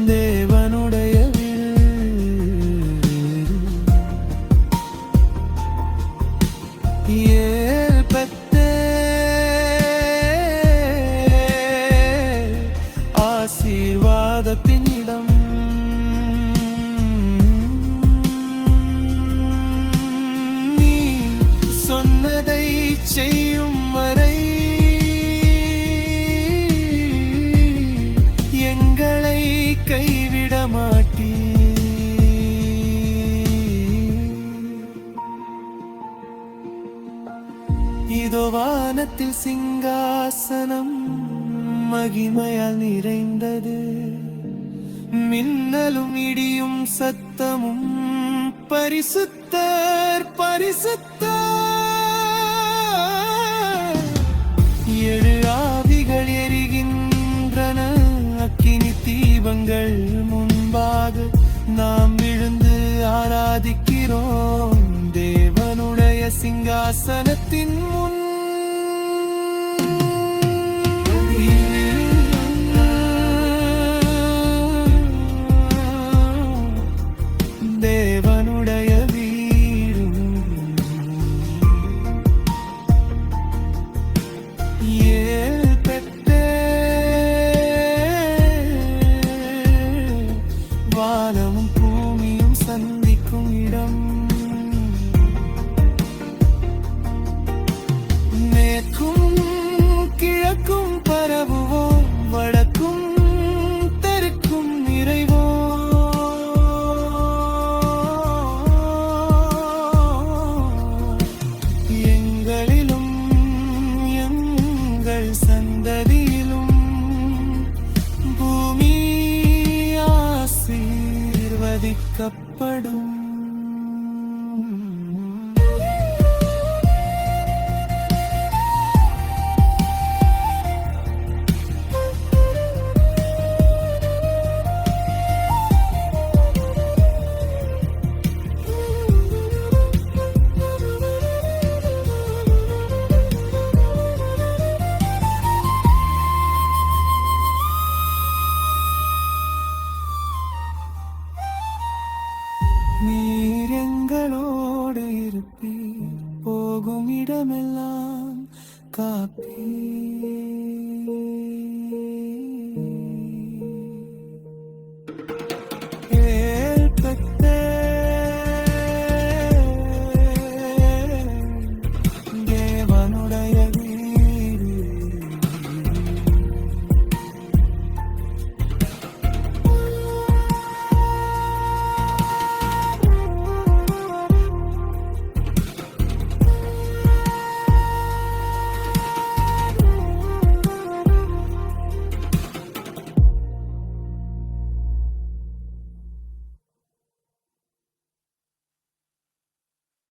C: தேவனுடைய ஏல் பெத்தே ஆசீர்வாதத்தின் இடம். நீ சொன்னதை செய்யும் வரை எங்களை கைவிட மாட்டீ. இதோ வானத்தில் சிங்காசனம் மகிமையால் நிறைந்தது. மின்னலும் இடியும் சத்தமும் பரிசுத்தர் பரிசுத்தர். ஏழு ஆவிகள் எரிகின்றன, அக்கினி தீபங்கள் முன்பாக நாம் விழுந்து ஆராதிக்கிறோம் தேவனுடைய சிங்காசனத்தின் முன். தேவனுடைய வீடு. ஏல் பெத்தே வானமும் பூமியும் சந்திக்கும் இடம். மேற்கும் கிழக்கும் பரவுவோம், வடக்கும் தெற்கும் நிறைவோம். எங்களிலும் எங்கள் சந்ததியிலும் பூமி ஆசீர்வதிக்கப்படும். நீர் எங்களோடு இருப்பீர், போகும் இடமெல்லாம் காப்பீர். ஏல் பெத்தே அவனுடைய